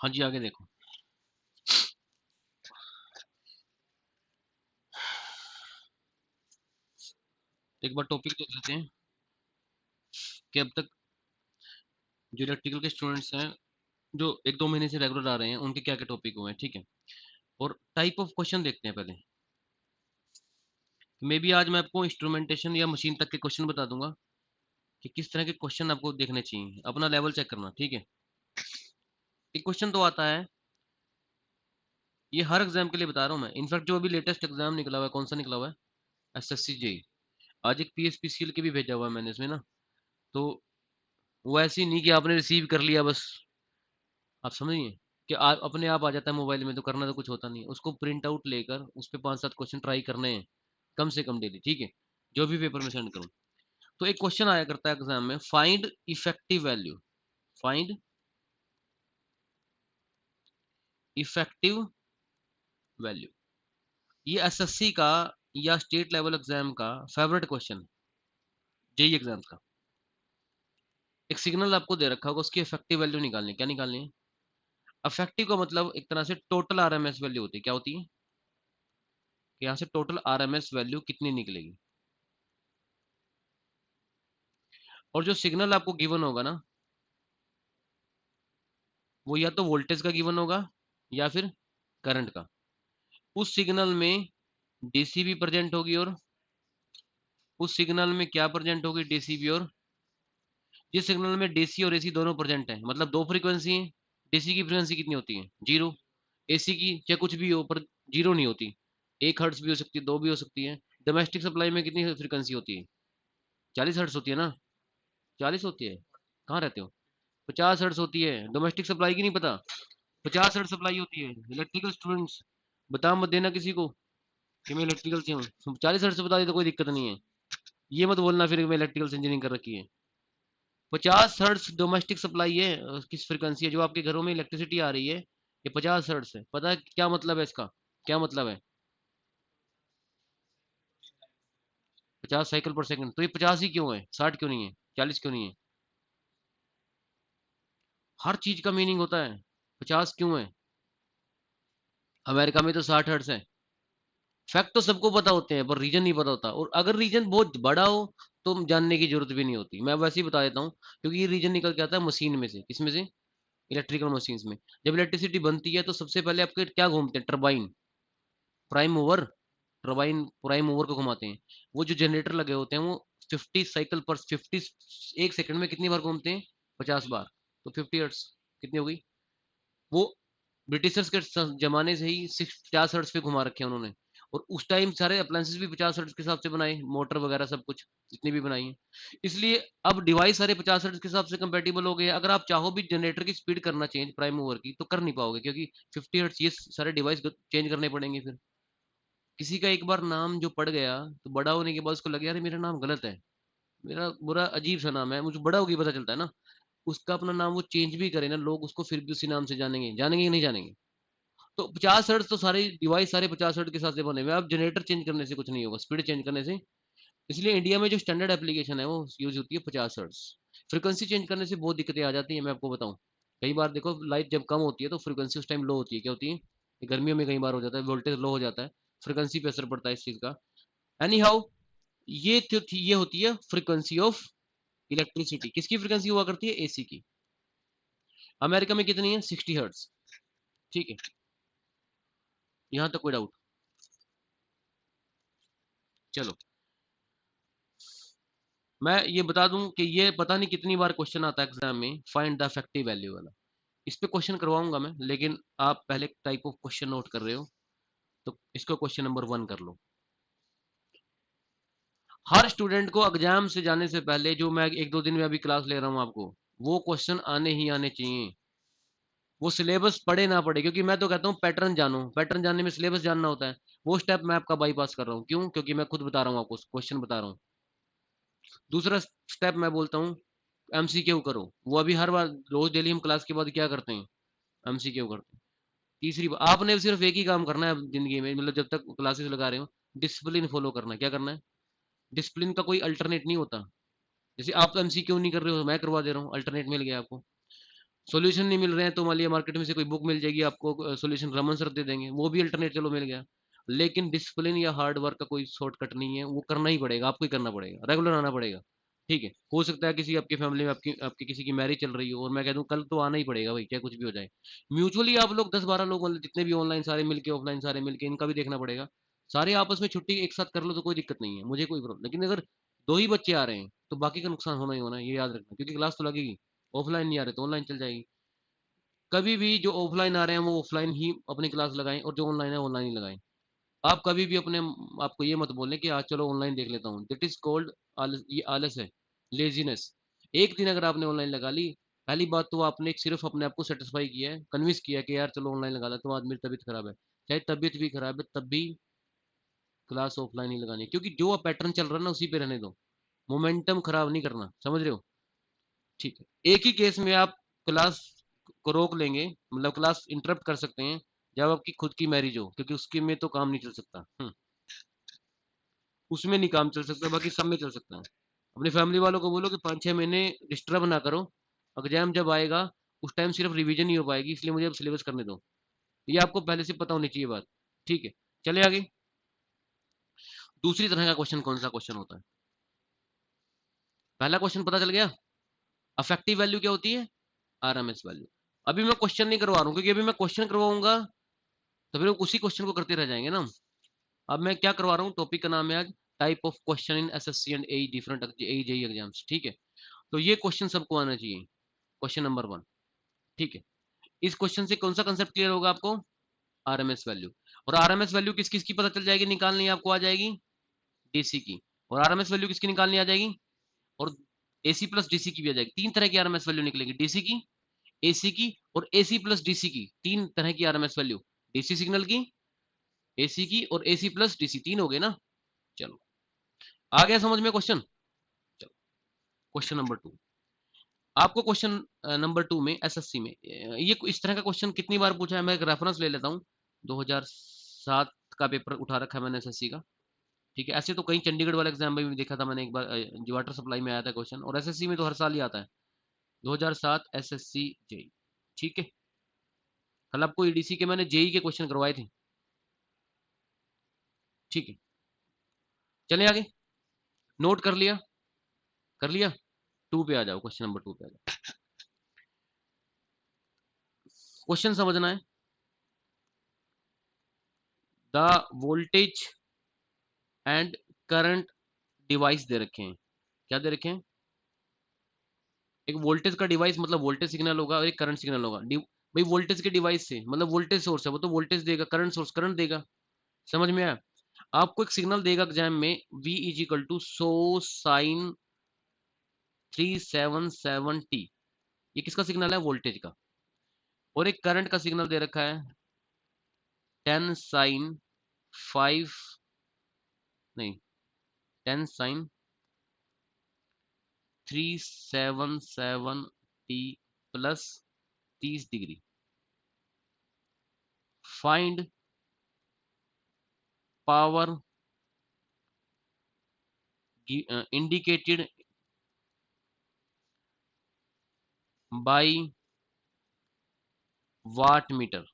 हाँ जी, आगे देखो। एक बार टॉपिक देख लेते हैं कि अब तक जो इलेक्ट्रिकल के स्टूडेंट्स हैं, जो एक दो महीने से रेगुलर आ रहे हैं, उनके क्या क्या टॉपिक हुए हैं, ठीक है। और टाइप ऑफ क्वेश्चन देखते हैं पहले। मे बी आज मैं आपको इंस्ट्रूमेंटेशन या मशीन तक के क्वेश्चन बता दूंगा कि किस तरह के क्वेश्चन आपको देखने चाहिए, अपना लेवल चेक करना, ठीक है। एक क्वेश्चन तो आता है, ये हर एग्जाम के लिए बता रहा हूँ मैं। इनफैक्ट जो अभी लेटेस्ट एग्जाम निकला हुआ है, कौन सा निकला हुआ है, एसएससी जेई। आज एक पीएसपीसीएल के भी भेजा हुआ है मैंने इसमें ना। तो वो ऐसी नहीं कि आपने रिसीव कर लिया बस, आप समझिए कि अपने आप आ जाता है मोबाइल में, तो करना तो कुछ होता नहीं है। उसको प्रिंट आउट लेकर उस पर 5-7 क्वेश्चन ट्राई करने हैं कम से कम डेली, ठीक है। जो भी पेपर में सेंड करूँ, तो एक क्वेश्चन आया करता है एग्जाम में, find effective value. Find effective value. ये एसएससी का या स्टेट लेवल एग्जाम का फेवरेट क्वेश्चन, जेई एग्जाम का। एक सिग्नल आपको दे रखा होगा, उसकी इफेक्टिव वैल्यू निकालनी है। क्या निकालनी है? इफेक्टिव का मतलब एक तरह से टोटल आरएमएस वैल्यू होती है। क्या होती है कि यहाँ से टोटल आरएमएस वैल्यू कितनी निकलेगी। और जो सिग्नल आपको गिवन होगा ना, वो या तो वोल्टेज का गिवन होगा या फिर करंट का। उस सिग्नल में डीसी भी प्रेजेंट होगी, और उस सिग्नल में क्या प्रेजेंट होगी, डीसी भी। और जिस सिग्नल में डीसी और एसी दोनों प्रेजेंट है, मतलब दो फ्रीक्वेंसी है। डीसी की फ्रीक्वेंसी कितनी होती है? जीरो। एसी की चाहे कुछ भी हो पर जीरो नहीं होती। 1 हर्ट्स भी हो सकती है, दो भी हो सकती है। डोमेस्टिक सप्लाई में कितनी फ्रीक्वेंसी होती है? 40 हर्ट्स होती है ना। 40 होती है। कहाँ रहते हो? 50 हर्ट्स होती है डोमेस्टिक सप्लाई की, नहीं पता? 50 हर्ट्स सप्लाई होती है। इलेक्ट्रिकल स्टूडेंट्स, बता मत देना किसी को कि मैं इलेक्ट्रिकल से हूँ। 40 हर्ट्ज से बता दी तो कोई दिक्कत नहीं है। ये मत बोलना फिर मैं इलेक्ट्रिकल से इंजीनियरिंग कर रखी है। 50 हर्ट्ज डोमेस्टिक सप्लाई है। किस फ्रिक्वेंसी है जो आपके घरों में इलेक्ट्रिसिटी आ रही है, ये 50 हर्ट्ज है। पता है क्या मतलब है इसका? क्या मतलब है? 50 साइकिल पर सेकंड। तो ये 50 ही क्यों है, 60 क्यों नहीं है, 40 क्यों नहीं है? हर चीज का मीनिंग होता है। 50 क्यों है? अमेरिका में तो 60 हर्ट्ज है। फैक्ट तो सबको पता होते हैं, पर रीजन नहीं पता होता। और अगर रीजन बहुत बड़ा हो तो जानने की जरूरत भी नहीं होती। मैं वैसे ही बता देता हूँ, क्योंकि ये रीजन निकल के आता है मशीन में से। किसमें से? इलेक्ट्रिकल मशीन्स में। जब इलेक्ट्रिसिटी बनती है तो सबसे पहले आपके क्या घूमते हैं? Turbine, prime mover. Turbine prime mover को घुमाते हैं। वो जो जनरेटर लगे होते हैं वो 50 एक सेकंड में कितनी बार घूमते हैं? 50 बार। तो 50 हर्ट्स कितनी हो गई? वो ब्रिटिशर्स के जमाने से ही 50 हर्ट्स पे घुमा रखे हैं उन्होंने। और उस टाइम सारे अप्लायंसेस भी 50 हर्ट्स के हिसाब से बनाए, मोटर वगैरह सब कुछ जितनी भी बनाई है। इसलिए अब डिवाइस सारे 50 हर्ट्ज के हिसाब से कंपेटेबल हो गए हैं। अगर आप चाहो भी जनरेटर की स्पीड करना चेंज प्राइम मूवर की, तो कर नहीं पाओगे, क्योंकि 50 हर्ट्ज ये सारे डिवाइस चेंज करने पड़ेंगे फिर। किसी का एक बार नाम जो पड़ गया, तो बड़ा होने के बाद उसको लगे यार मेरा नाम गलत है, मेरा बुरा अजीब सा नाम है, मुझे बड़ा होगी पता चलता है ना। उसका अपना नाम वो चेंज भी करे ना, लोग उसको फिर भी उसी नाम से जानेंगे, जानेंगे कि नहीं जानेंगे? तो 50 हर्ट्ज तो सारे डिवाइस सारे 50 हर्ट्ज के साथ से बने हुए हैं। अब जनरेटर चेंज करने से कुछ नहीं होगा, स्पीड चेंज करने से। इसलिए इंडिया में जो स्टैंडर्ड एप्लीकेशन है वो यूज होती है 50 हर्ट्ज। फ्रीक्वेंसी चेंज करने से बहुत दिक्कतें आ जाती है, मैं आपको बताऊं। कई बार देखो लाइट जब कम होती है तो फ्रीक्वेंसी उस टाइम लो होती है। क्या होती है? गर्मियों में कई बार हो जाता है, वोल्टेज लो हो जाता है, फ्रीक्वेंसी पे असर पड़ता है इस चीज का। एनी हाउ, ये होती है फ्रीक्वेंसी ऑफ इलेक्ट्रिसिटी। किसकी फ्रीक्वेंसी हुआ करती है? एसी की। अमेरिका में कितनी है? 60 हर्ट्ज। ठीक है, यहाँ तक कोई डाउट? चलो, मैं ये बता दूं कि ये पता नहीं कितनी बार क्वेश्चन आता है एग्जाम में, फाइंड द इफेक्टिव वैल्यू वाला। इस पे क्वेश्चन करवाऊंगा मैं, लेकिन आप पहले टाइप ऑफ क्वेश्चन नोट कर रहे हो, तो इसको क्वेश्चन नंबर 1 कर लो। हर स्टूडेंट को एग्जाम से जाने से पहले, जो मैं एक दो दिन में अभी क्लास ले रहा हूँ आपको, वो क्वेश्चन आने ही आने चाहिए। वो सिलेबस पढ़े ना पढ़े, क्योंकि मैं तो कहता हूँ पैटर्न जानो। पैटर्न जानने में सिलेबस जानना होता है। वो स्टेप मैं आपका बाईपास कर रहा हूँ। क्यों? क्योंकि मैं खुद बता रहा हूँ आपको, क्वेश्चन बता रहा हूँ। दूसरा स्टेप मैं बोलता हूँ, एमसीक्यू करो। वो अभी हर बार रोज डेली हम क्लास के बाद क्या करते हैं? एमसीक्यू करते हैं। तीसरी बात, आपने सिर्फ एक ही काम करना है जिंदगी में, मतलब जब तक क्लासेस लगा रहे हो, डिसिप्लिन फॉलो करना है। क्या करना है? डिसिप्लिन का कोई अल्टरनेट नहीं होता। जैसे आप एमसीक्यू नहीं कर रहे हो, मैं करवा दे रहा हूँ, अल्टरनेट मिल गया आपको। सॉल्यूशन नहीं मिल रहे हैं तो मान लिया मार्केट में से कोई बुक मिल जाएगी आपको, सॉल्यूशन रमन सर दे देंगे, वो भी अल्टरनेट चलो मिल गया। लेकिन डिसिप्लिन या हार्ड वर्क का कोई शॉर्टकट नहीं है, वो करना ही पड़ेगा, आपको ही करना पड़ेगा, रेगुलर आना पड़ेगा। ठीक है, हो सकता है किसी आपकी फैमिली में आपकी आपकी किसी की मैरिज चल रही हो और मैं कह दूं कल तो आना ही पड़ेगा भाई, चाहे कुछ भी हो जाए। म्यूचुअली आप लोग 10-12 लोग, मतलब जितने भी ऑनलाइन सारे मिलके ऑफलाइन सारे मिलके, इनका भी देखना पड़ेगा। सारे आपस में छुट्टी एक साथ कर लो तो कोई दिक्कत नहीं है, मुझे कोई प्रॉब्लम। लेकिन अगर दो ही बच्चे आ रहे हैं तो बाकी का नुकसान होना ही होना है, ये याद रखना, क्योंकि क्लास तो लगेगी। ऑफलाइन नहीं आ रहे तो ऑनलाइन चल जाएगी। कभी भी जो ऑफलाइन आ रहे हैं वो ऑफलाइन ही अपनी क्लास लगाएं, और जो ऑनलाइन है ऑनलाइन ही लगाएं। आप कभी भी अपने आपको ये मत बोलें कि आज चलो ऑनलाइन देख लेता हूँ, दैट इज कॉल्ड आलस, ये आलस है, लेजीनेस। एक दिन अगर आपने ऑनलाइन लगा ली, पहली बात तो आपने सिर्फ अपने आप को सेटिस्फाई किया है, कन्विंस किया कि यार चलो ऑनलाइन लगा लेता हूँ, आज मेरी तबीयत खराब है। चाहे तबीयत भी खराब है तब भी क्लास ऑफलाइन ही लगानी है, क्योंकि जो पैटर्न चल रहा है ना उसी पे रहने दो, मोमेंटम खराब नहीं करना, समझ रहे हो? ठीक है, एक ही केस में आप क्लास को रोक लेंगे, मतलब क्लास इंटरप्ट कर सकते हैं, जब आपकी खुद की मैरिज हो, क्योंकि उसके में तो काम नहीं चल सकता। उसमें नहीं काम चल सकता, बाकी सब में चल सकता है। अपनी फैमिली वालों को बोलो कि 5-6 महीने डिस्टर्ब ना करो, एग्जाम जब आएगा उस टाइम सिर्फ रिवीजन ही हो पाएगी, इसलिए मुझे अब सिलेबस करने दो। ये आपको पहले से पता होनी चाहिए बात। ठीक है, चले आगे। दूसरी तरह का क्वेश्चन कौन सा क्वेश्चन होता है? पहला क्वेश्चन पता चल गया, अफेक्टिव वैल्यू क्या होती है, आरएमएस वैल्यू। अभी मैं क्वेश्चन नहीं करवा रहा हूँ, क्योंकि अभी मैं क्वेश्चन करवाऊंगा तो फिर उसी क्वेश्चन को करते रह जाएंगे ना। अब मैं क्या करवा रहा हूँ, टॉपिक का नाम है आज type of question in SSC and AE different AE JE exams. ठीक है, तो ये क्वेश्चन सबको आना चाहिए, क्वेश्चन नंबर 1। ठीक है, इस क्वेश्चन से कौन सा कंसेप्ट क्लियर होगा आपको, आरएमएस वैल्यू। और आरएमएस वैल्यू किस किस की पता चल जाएगी, निकालनी आपको आ जाएगी, डीसी की। और आरएमएस वैल्यू किसकी निकालनी आ जाएगी, और एसी प्लस डीसी की भी आ जाएगी। तीन तरह की आरएमएस वैल्यू निकलेगी, डीसी की, एसी की, और एसी प्लस डीसी की। तीन तरह की आरएमएस वैल्यू, डीसी सिग्नल की, एसी की, और एसी प्लस डीसी, तीन हो गए ना। चलो, आ गया समझ में क्वेश्चन। चलो, क्वेश्चन नंबर 2। आपको क्वेश्चन नंबर 2 में एसएससी में ये इस तरह का क्वेश्चन कितनी बार पूछा है, मैं एक रेफरेंस ले लेता हूँ। 2007 का पेपर उठा रखा है मैंने एसएससी का। ठीक है, ऐसे तो कई चंडीगढ़ वाले एग्जाम में भी देखा था मैंने, एक बार जो वाटर सप्लाई में आया था क्वेश्चन, और एसएससी में तो हर साल ही आता है। 2007 एसएससी जेई। ठीक है, कल आपको ईडीसी के मैंने जेई के क्वेश्चन करवाए थे। ठीक है, चले आगे, नोट कर लिया, कर लिया। 2 पे आ जाओ, क्वेश्चन नंबर 2 पे आ जाओ। क्वेश्चन समझना है, the voltage and current device दे रखे हैं। क्या दे रखे हैं, एक वोल्टेज का डिवाइस मतलब वोल्टेज सिग्नल होगा, और एक करंट सिग्नल होगा। भाई वोल्टेज के डिवाइस से मतलब वोल्टेज सोर्स है, वो तो वोल्टेज देगा, करंट सोर्स करंट देगा। समझ में आया? आपको एक सिग्नल देगा एग्जाम में, V is equal to so sine 377t, ये किसका सिग्नल है, वोल्टेज का। और एक करंट का सिग्नल दे रखा है 10 साइन 5, नहीं 10 sine 377t plus 30 degree. Find power indicated by watt meter.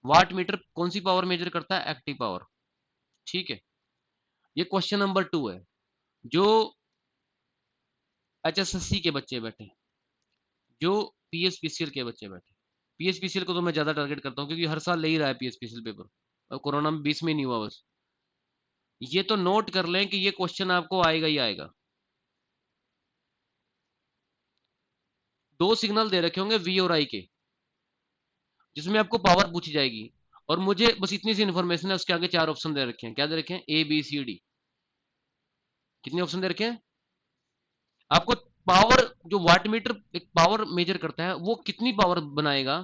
Watt meter कौन सी पावर मेजर करता है, एक्टिव पावर। ठीक है, ये क्वेश्चन नंबर 2 है। जो एचएसएससी के बच्चे बैठे, जो पीएसपीसीएल के बच्चे बैठे, पीएसपीसीएल को तो मैं ज्यादा टारगेट करता हूँ, क्योंकि हर साल ले ही रहा है पीएसपीसीएल पेपर, और कोरोना में 20 में नहीं हुआ बस। ये तो नोट कर लें कि ये क्वेश्चन आपको आएगा ही आएगा। दो सिग्नल दे रखे होंगे वी और आई के, जिसमें आपको पावर पूछी जाएगी। और मुझे बस इतनी सी इन्फॉर्मेशन है, उसके आगे 4 ऑप्शन दे रखे हैं। क्या दे रखे हैं, ए बी सी डी। कितने ऑप्शन दे रखे हैं आपको? पावर, जो वाट मीटर एक पावर मेजर करता है, वो कितनी पावर बनाएगा,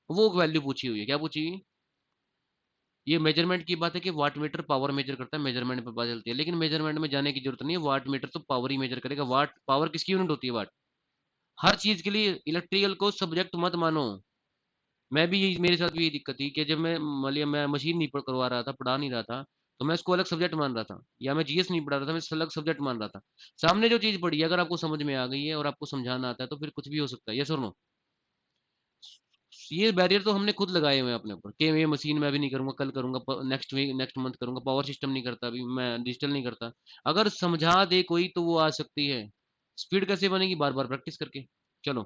वो वैल्यू पूछी हुई है। क्या पूछी हुई? ये मेजरमेंट की बात है कि वाट मीटर पावर मेजर करता है, मेजरमेंट पे पता चलती है। लेकिन मेजरमेंट में जाने की जरूरत नहीं है, वाट मीटर तो पावर ही मेजर करेगा। वाट पावर किसकी यूनिट होती है, वाट। हर चीज के लिए इलेक्ट्रिकल को सब्जेक्ट मत मानो। मैं भी यही, मेरे साथ भी यही दिक्कत थी कि जब मैं मान लिया मैं मशीन नहीं करवा रहा था, पढ़ा नहीं रहा था, तो मैं इसको अलग सब्जेक्ट मान रहा था, या मैं जीएस नहीं पढ़ा रहा था, मैं इसको अलग सब्जेक्ट मान रहा था। सामने जो चीज पढ़ी है अगर आपको समझ में आ गई है और आपको समझाना आता है तो फिर कुछ भी हो सकता है, यस और नो। ये बैरियर तो हमने खुद लगाए हुए हैं अपने ऊपर कि ये मशीन मैं भी नहीं करूंगा, कल करूंगा, नेक्स्ट वीक नेक्स्ट मंथ करूंगा, पावर सिस्टम नहीं करता, अभी मैं डिजिटल नहीं करता। अगर समझा दे कोई तो वो आ सकती है। स्पीड कैसे बनेगी? बार बार प्रैक्टिस करके। चलो,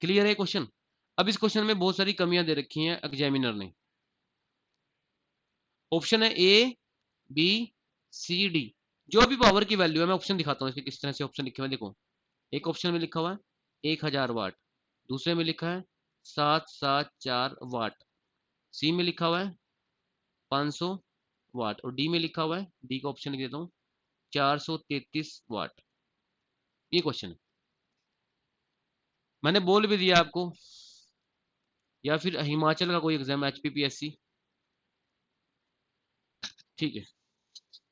क्लियर है क्वेश्चन? अब इस क्वेश्चन में बहुत सारी कमियां दे रखी हैं एग्जामिनर ने। ऑप्शन है ए, बी, सी, डी। जो भी पावर की वैल्यू है, मैं ऑप्शन दिखाता हूँ इसके किस तरह से ऑप्शन लिखे हुए हैं, देखो। एक ऑप्शन में लिखा हुआ है 1000 वाट, दूसरे में लिखा है 774 वाट, सी में लिखा हुआ है 500 वाट, और डी में लिखा हुआ है, डी का ऑप्शन लिख देता हूँ, 433 वाट। ये क्वेश्चन है, मैंने बोल भी दिया आपको। या फिर हिमाचल का कोई एग्जाम, एचपीपीएससी, ठीक है।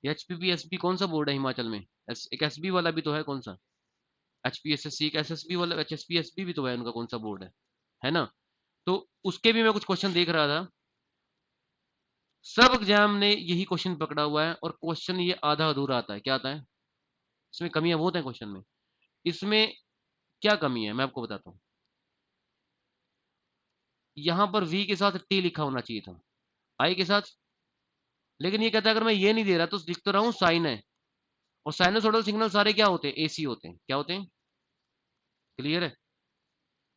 एचपीपीएससी कौन सा बोर्ड है हिमाचल में? एक एसबी वाला भी तो है, कौन सा? एचपीएसएससी, एक एसएसबी वाला, एचएसपीएसबी भी तो है उनका, कौन सा बोर्ड है ना? तो उसके भी मैं कुछ क्वेश्चन देख रहा था। सब एग्जाम ने यही क्वेश्चन पकड़ा हुआ है, और क्वेश्चन ये आधा अधूरा आता है। क्या आता है इसमें? कमियां बहुत हैं क्वेश्चन में। इसमें क्या कमी है मैं आपको बताता हूँ। यहाँ पर वी के साथ टी लिखा होना चाहिए था, आई के साथ। लेकिन ये कहता है अगर मैं ये नहीं दे रहा तो लिख तो रहा हूँ साइन है, और साइनोसॉइडल सिग्नल सारे क्या होते हैं? एसी होते हैं। क्या होते हैं? क्लियर है?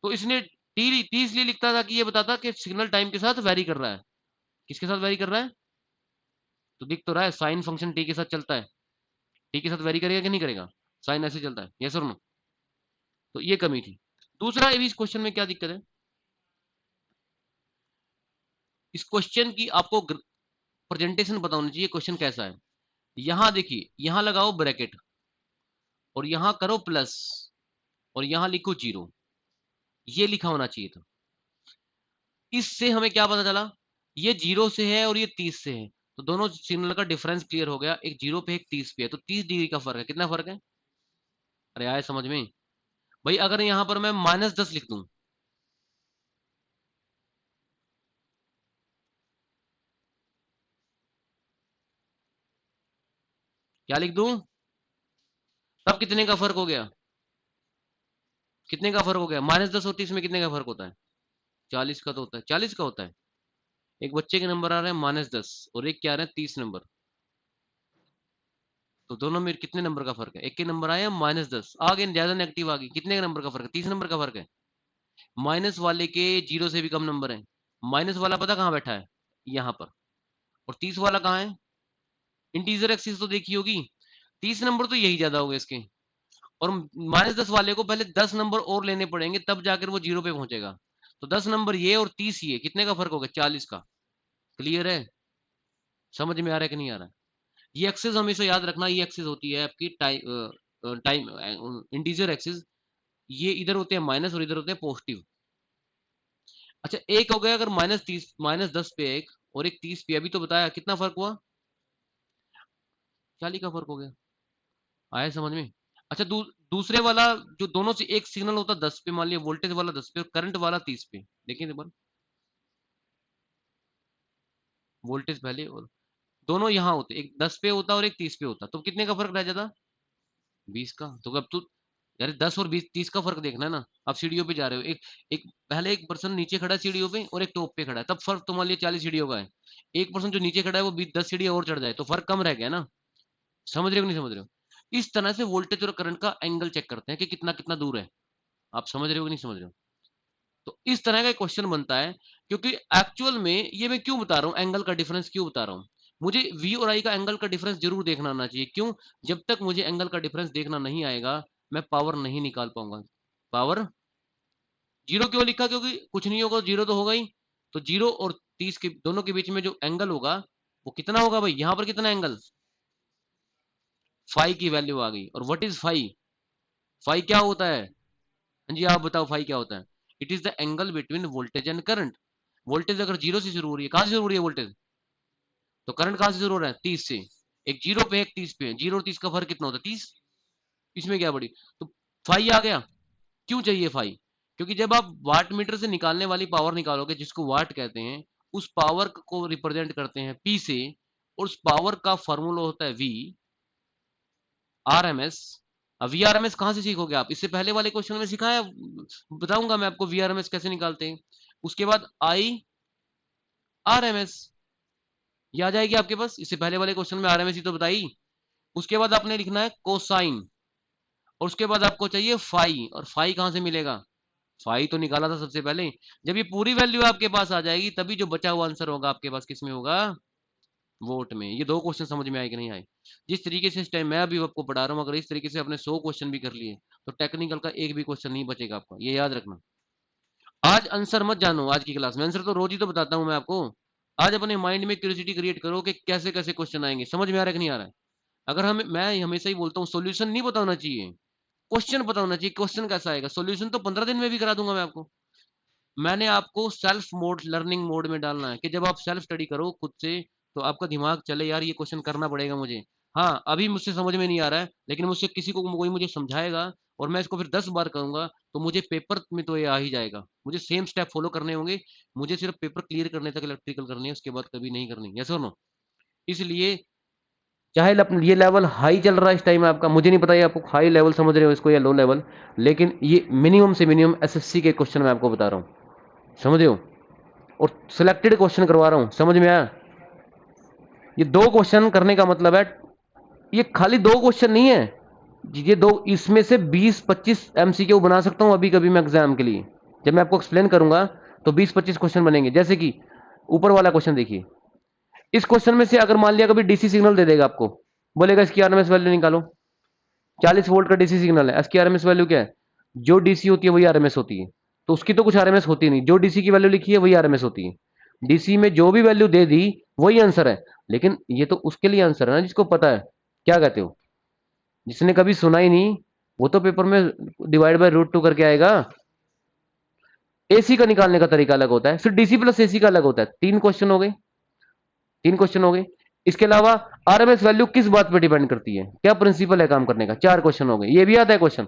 तो इसने टी टी इसलिए लिखता था कि ये बताता कि सिग्नल टाइम के साथ वेरी कर रहा है। किसके साथ वेरी कर रहा है? तो दिख तो रहा है साइन फंक्शन टी के साथ चलता है, टी के साथ वेरी करेगा कि नहीं करेगा? साइन ऐसे चलता है, यस और नो? तो ये कमी थी। दूसरा, अभी इस क्वेश्चन में क्या दिक्कत है, इस क्वेश्चन की आपको प्रेजेंटेशन पता होना चाहिए, क्वेश्चन कैसा है। यहां देखिए, यहां लगाओ ब्रैकेट, और यहां करो प्लस, और यहां लिखो जीरो। ये लिखा होना चाहिए था। इससे हमें क्या पता चला? ये जीरो से है और ये 30 से है, तो दोनों सिग्नल का डिफरेंस क्लियर हो गया। एक जीरो पे एक 30 पे है, तो 30 डिग्री का फर्क है। कितना फर्क है? अरे आए समझ में? भाई अगर यहां पर मैं -10 लिख दूं, क्या लिख दूं, तब कितने का फर्क हो गया? कितने का फर्क हो गया? -10 और 30 में कितने का फर्क होता है? 40 का तो होता है, 40 का होता है। एक बच्चे के नंबर आ रहे हैं -10, और एक क्या आ रहे हैं 30 नंबर। तो दोनों में कितने नंबर का फर्क है? एक के नंबर आए हैं -10, आगे ज्यादा नेगेटिव आ गई, कितने का नंबर का फर्क है? 30 नंबर का फर्क है। माइनस वाले के जीरो से भी कम नंबर है। माइनस वाला पता कहाँ बैठा है? यहाँ पर। और 30 वाला कहाँ है? इंटीजर एक्सिस तो देखी होगी, 30 नंबर तो यही ज्यादा हो गए इसके। और -10 वाले को पहले 10 नंबर और लेने पड़ेंगे, तब जाकर वो जीरो पे पहुंचेगा। तो 10 नंबर ये और 30 ये, कितने का फर्क हो गया? 40 का। क्लियर है? समझ में आ रहा है कि नहीं आ रहा है? ये एक्सिस हमेशा याद रखना, ये एक्सिस होती है आपकी टाइम टाइम इंटीजर एक्सिस। ये इधर होते हैं माइनस, और इधर होते हैं पॉजिटिव। अच्छा, एक हो गया अगर -10 पे एक, और एक 30 पे, अभी तो बताया कितना फर्क हुआ? 40 का फर्क हो गया। आया समझ में? अच्छा, दूसरे वाला जो दोनों से एक सिग्नल होता 10 पे, मान लिया वोल्टेज वाला 10 पे और करंट वाला 30 पे, देखिए एक बार। वोल्टेज पहले, और दोनों यहाँ होते, एक 10 पे होता और एक 30 पे होता, तो कितने का फर्क रह जाता? 20 का। तो अब तू, यार 10 और 20 30 का फर्क देखना है ना। आप सीढ़ियों पे जा रहे हो, एक एक पहले एक पर्सन नीचे खड़ा है सीढ़ियों पे, और एक टॉप पे खड़ा है, तब फर्क तो मान लिया 40 सीढ़ियों का है। एक पर्सन जो नीचे खड़ा है वो 10 सीढ़ियां और चढ़ जाए, तो फर्क कम रह गया ना। समझ रहे हो कि नहीं समझ रहे हो? इस तरह से वोल्टेज और करंट का एंगल चेक करते हैं कि कितना कितना दूर है। आप समझ रहे हो कि नहीं समझ रहे हो? तो इस तरह का क्वेश्चन बनता है। क्योंकि एक्चुअल में ये मैं क्यों बता रहा हूँ, एंगल का डिफरेंस क्यों बता रहा हूँ, मुझे वी और आई का एंगल का डिफरेंस जरूर देखना आना चाहिए। क्यों? जब तक मुझे एंगल का डिफरेंस देखना नहीं आएगा, मैं पावर नहीं निकाल पाऊंगा। पावर जीरो क्यों लिखा? क्योंकि कुछ नहीं होगा, जीरो तो होगा ही। तो जीरो और 30 के दोनों के बीच में जो एंगल होगा, वो कितना होगा भाई? यहां पर कितना एंगल? फाई की वैल्यू आ गई। और व्हाट इज फाई? फाई क्या होता है? हाँ जी, आप बताओ फाई क्या होता है? It is the angle between voltage and current. Voltage अगर जीरो से शुरू हो रही है, कहां से शुरू हो रही है वोल्टेज? तो करंट कहां से शुरू हो रहा है? 30 से। एक जीरो पे एक 30 पे, जीरो और 30 का फर्क कितना होता है? 30। इसमें क्या बड़ी? तो फाई आ गया। क्यों चाहिए फाई? क्योंकि जब आप वाट मीटर से निकालने वाली पावर निकालोगे, जिसको वाट कहते हैं, उस पावर को रिप्रेजेंट करते हैं पी से, और उस पावर का फॉर्मूला होता है वी आर एम एस। अब वी आर एम एस कहां से सीखोगे आप? इससे पहले वाले क्वेश्चन में सिखाया, बताऊंगा मैं आपको वी आर एम एस कैसे निकालते हैं। उसके बाद आई आर एम एस, ये आ जाएगी आपके पास। इससे पहले वाले क्वेश्चन में आर एम एस ही तो बताई। उसके बाद आपने लिखना है कोसाइन, और उसके बाद आपको चाहिए फाई, और फाई कहां से मिलेगा, फाई तो निकाला था सबसे पहले। जब ये पूरी वैल्यू आपके पास आ जाएगी तभी जो बचा हुआ आंसर होगा आपके पास किस में होगा, वोट में। ये दो क्वेश्चन समझ में आए कि नहीं आए। जिस तरीके से इस टाइम मैं अभी आपको पढ़ा रहा हूँ, अगर इस तरीके से आपने 100 क्वेश्चन भी कर लिए तो टेक्निकल का एक भी क्वेश्चन नहीं बचेगा आपका, ये याद रखना। आज आंसर मत जानो, आज की क्लास में आंसर तो रोज ही तो बताता हूँ मैं आपको। आज अपने माइंड में क्यूरियोसिटी क्रिएट करो कि कैसे कैसे क्वेश्चन आएंगे, समझ में आ रहा है कि नहीं आ रहा है। अगर हम, मैं हमेशा ही बोलता हूँ सॉल्यूशन नहीं पता होना चाहिए, क्वेश्चन पता होना चाहिए, क्वेश्चन कैसा आएगा। सॉल्यूशन तो 15 दिन में भी करा दूंगा मैं आपको। मैंने आपको सेल्फ मोड, लर्निंग मोड में डालना है कि जब आप सेल्फ स्टडी करो खुद से तो आपका दिमाग चले यार ये क्वेश्चन करना पड़ेगा मुझे। हाँ अभी मुझसे समझ में नहीं आ रहा है, लेकिन मुझसे किसी को कोई मुझे समझाएगा और मैं इसको फिर 10 बार करूंगा तो मुझे पेपर में तो ये आ ही जाएगा। मुझे सेम स्टेप फॉलो करने होंगे, मुझे सिर्फ पेपर क्लियर करने तक इलेक्ट्रिकल करनी है, उसके बाद कभी नहीं करनी, यस और नो। इसलिए चाहे ये लेवल हाई चल रहा है इस टाइम आपका, मुझे नहीं पता ये आपको हाई लेवल समझ रहे हो इसको या लो लेवल, लेकिन ये मिनिमम से मिनिमम एसएससी के क्वेश्चन मैं आपको बता रहा हूँ, समझ रहे हो। और सिलेक्टेड क्वेश्चन करवा रहा हूं, समझ में आया। ये दो क्वेश्चन करने का मतलब है, ये खाली दो क्वेश्चन नहीं है, ये दो, इसमें से 20-25 एमसीक्यू बना सकता हूं अभी कभी मैं एग्जाम के लिए। जब मैं आपको एक्सप्लेन करूंगा तो 20-25 क्वेश्चन बनेंगे। जैसे कि ऊपर वाला क्वेश्चन देखिए, इस क्वेश्चन में से अगर मान लिया कभी डीसी सिग्नल दे देगा आपको, बोलेगा इसकी आरएमएस वैल्यू निकालो, 40 वोल्ट का डीसी सिग्नल है, इसकी आरएमएस वैल्यू क्या है, जो डीसी होती है वही आरएमएस होती है। तो उसकी तो कुछ आरएमएस होती नहीं, जो डीसी की वैल्यू लिखी है वही आरएमएस होती है। डीसी में जो भी वैल्यू दे दी वही आंसर है, लेकिन ये तो उसके लिए आंसर है ना जिसको पता है। क्या कहते हो, जिसने कभी सुना ही नहीं वो तो पेपर में डिवाइड बाय रूट 2 करके आएगा। एसी का निकालने का तरीका अलग होता है, फिर डीसी प्लस एसी का अलग होता है। 3 क्वेश्चन हो गए, 3 क्वेश्चन हो गए। इसके अलावा आरएमएस वैल्यू किस बात पर डिपेंड करती है, क्या प्रिंसिपल है काम करने का, 4 क्वेश्चन हो गए। ये भी आता है क्वेश्चन,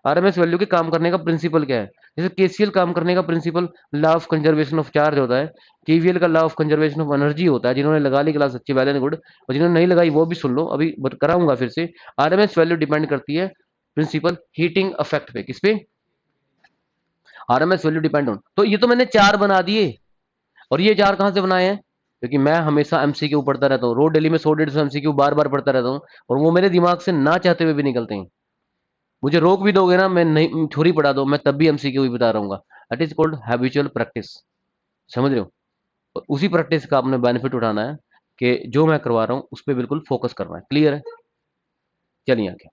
आरएमएस वैल्यू के काम करने का प्रिंसिपल क्या है। जैसे केसीएल काम करने का principle law of conservation of charge होता है, केवीएल का law of conservation of energy होता है। जिन्होंने लगा ली क्लास अच्छी, वेल एंड गुड, और जिन्होंने नहीं लगाई वो भी सुन लो, अभी कराऊंगा फिर से। आरएमएस वैल्यू डिपेंड करती है प्रिंसिपल हीटिंग इफेक्ट पे, किस पे, आरएमएस वैल्यू डिपेंड ऑन। तो ये तो मैंने 4 बना दिए, और ये 4 कहां से बनाए हैं, क्योंकि मैं हमेशा एमसीक्यू पढ़ता रहता हूँ, रोज डेली में 100-150 एमसीक्यू बार बार पढ़ता रहता हूँ, और वो मेरे दिमाग से ना चाहते हुए भी निकलते हैं। मुझे रोक भी दोगे ना, मैं नहीं थोड़ी पढ़ा दो, मैं तब भी एमसीक्यू ही बता रहूंगा। That is called habitual practice, समझ रहे हो। और उसी प्रैक्टिस का आपने बेनिफिट उठाना है कि जो मैं करवा रहा हूँ उस पर बिल्कुल फोकस करना है। क्लियर है, चलिए आगे।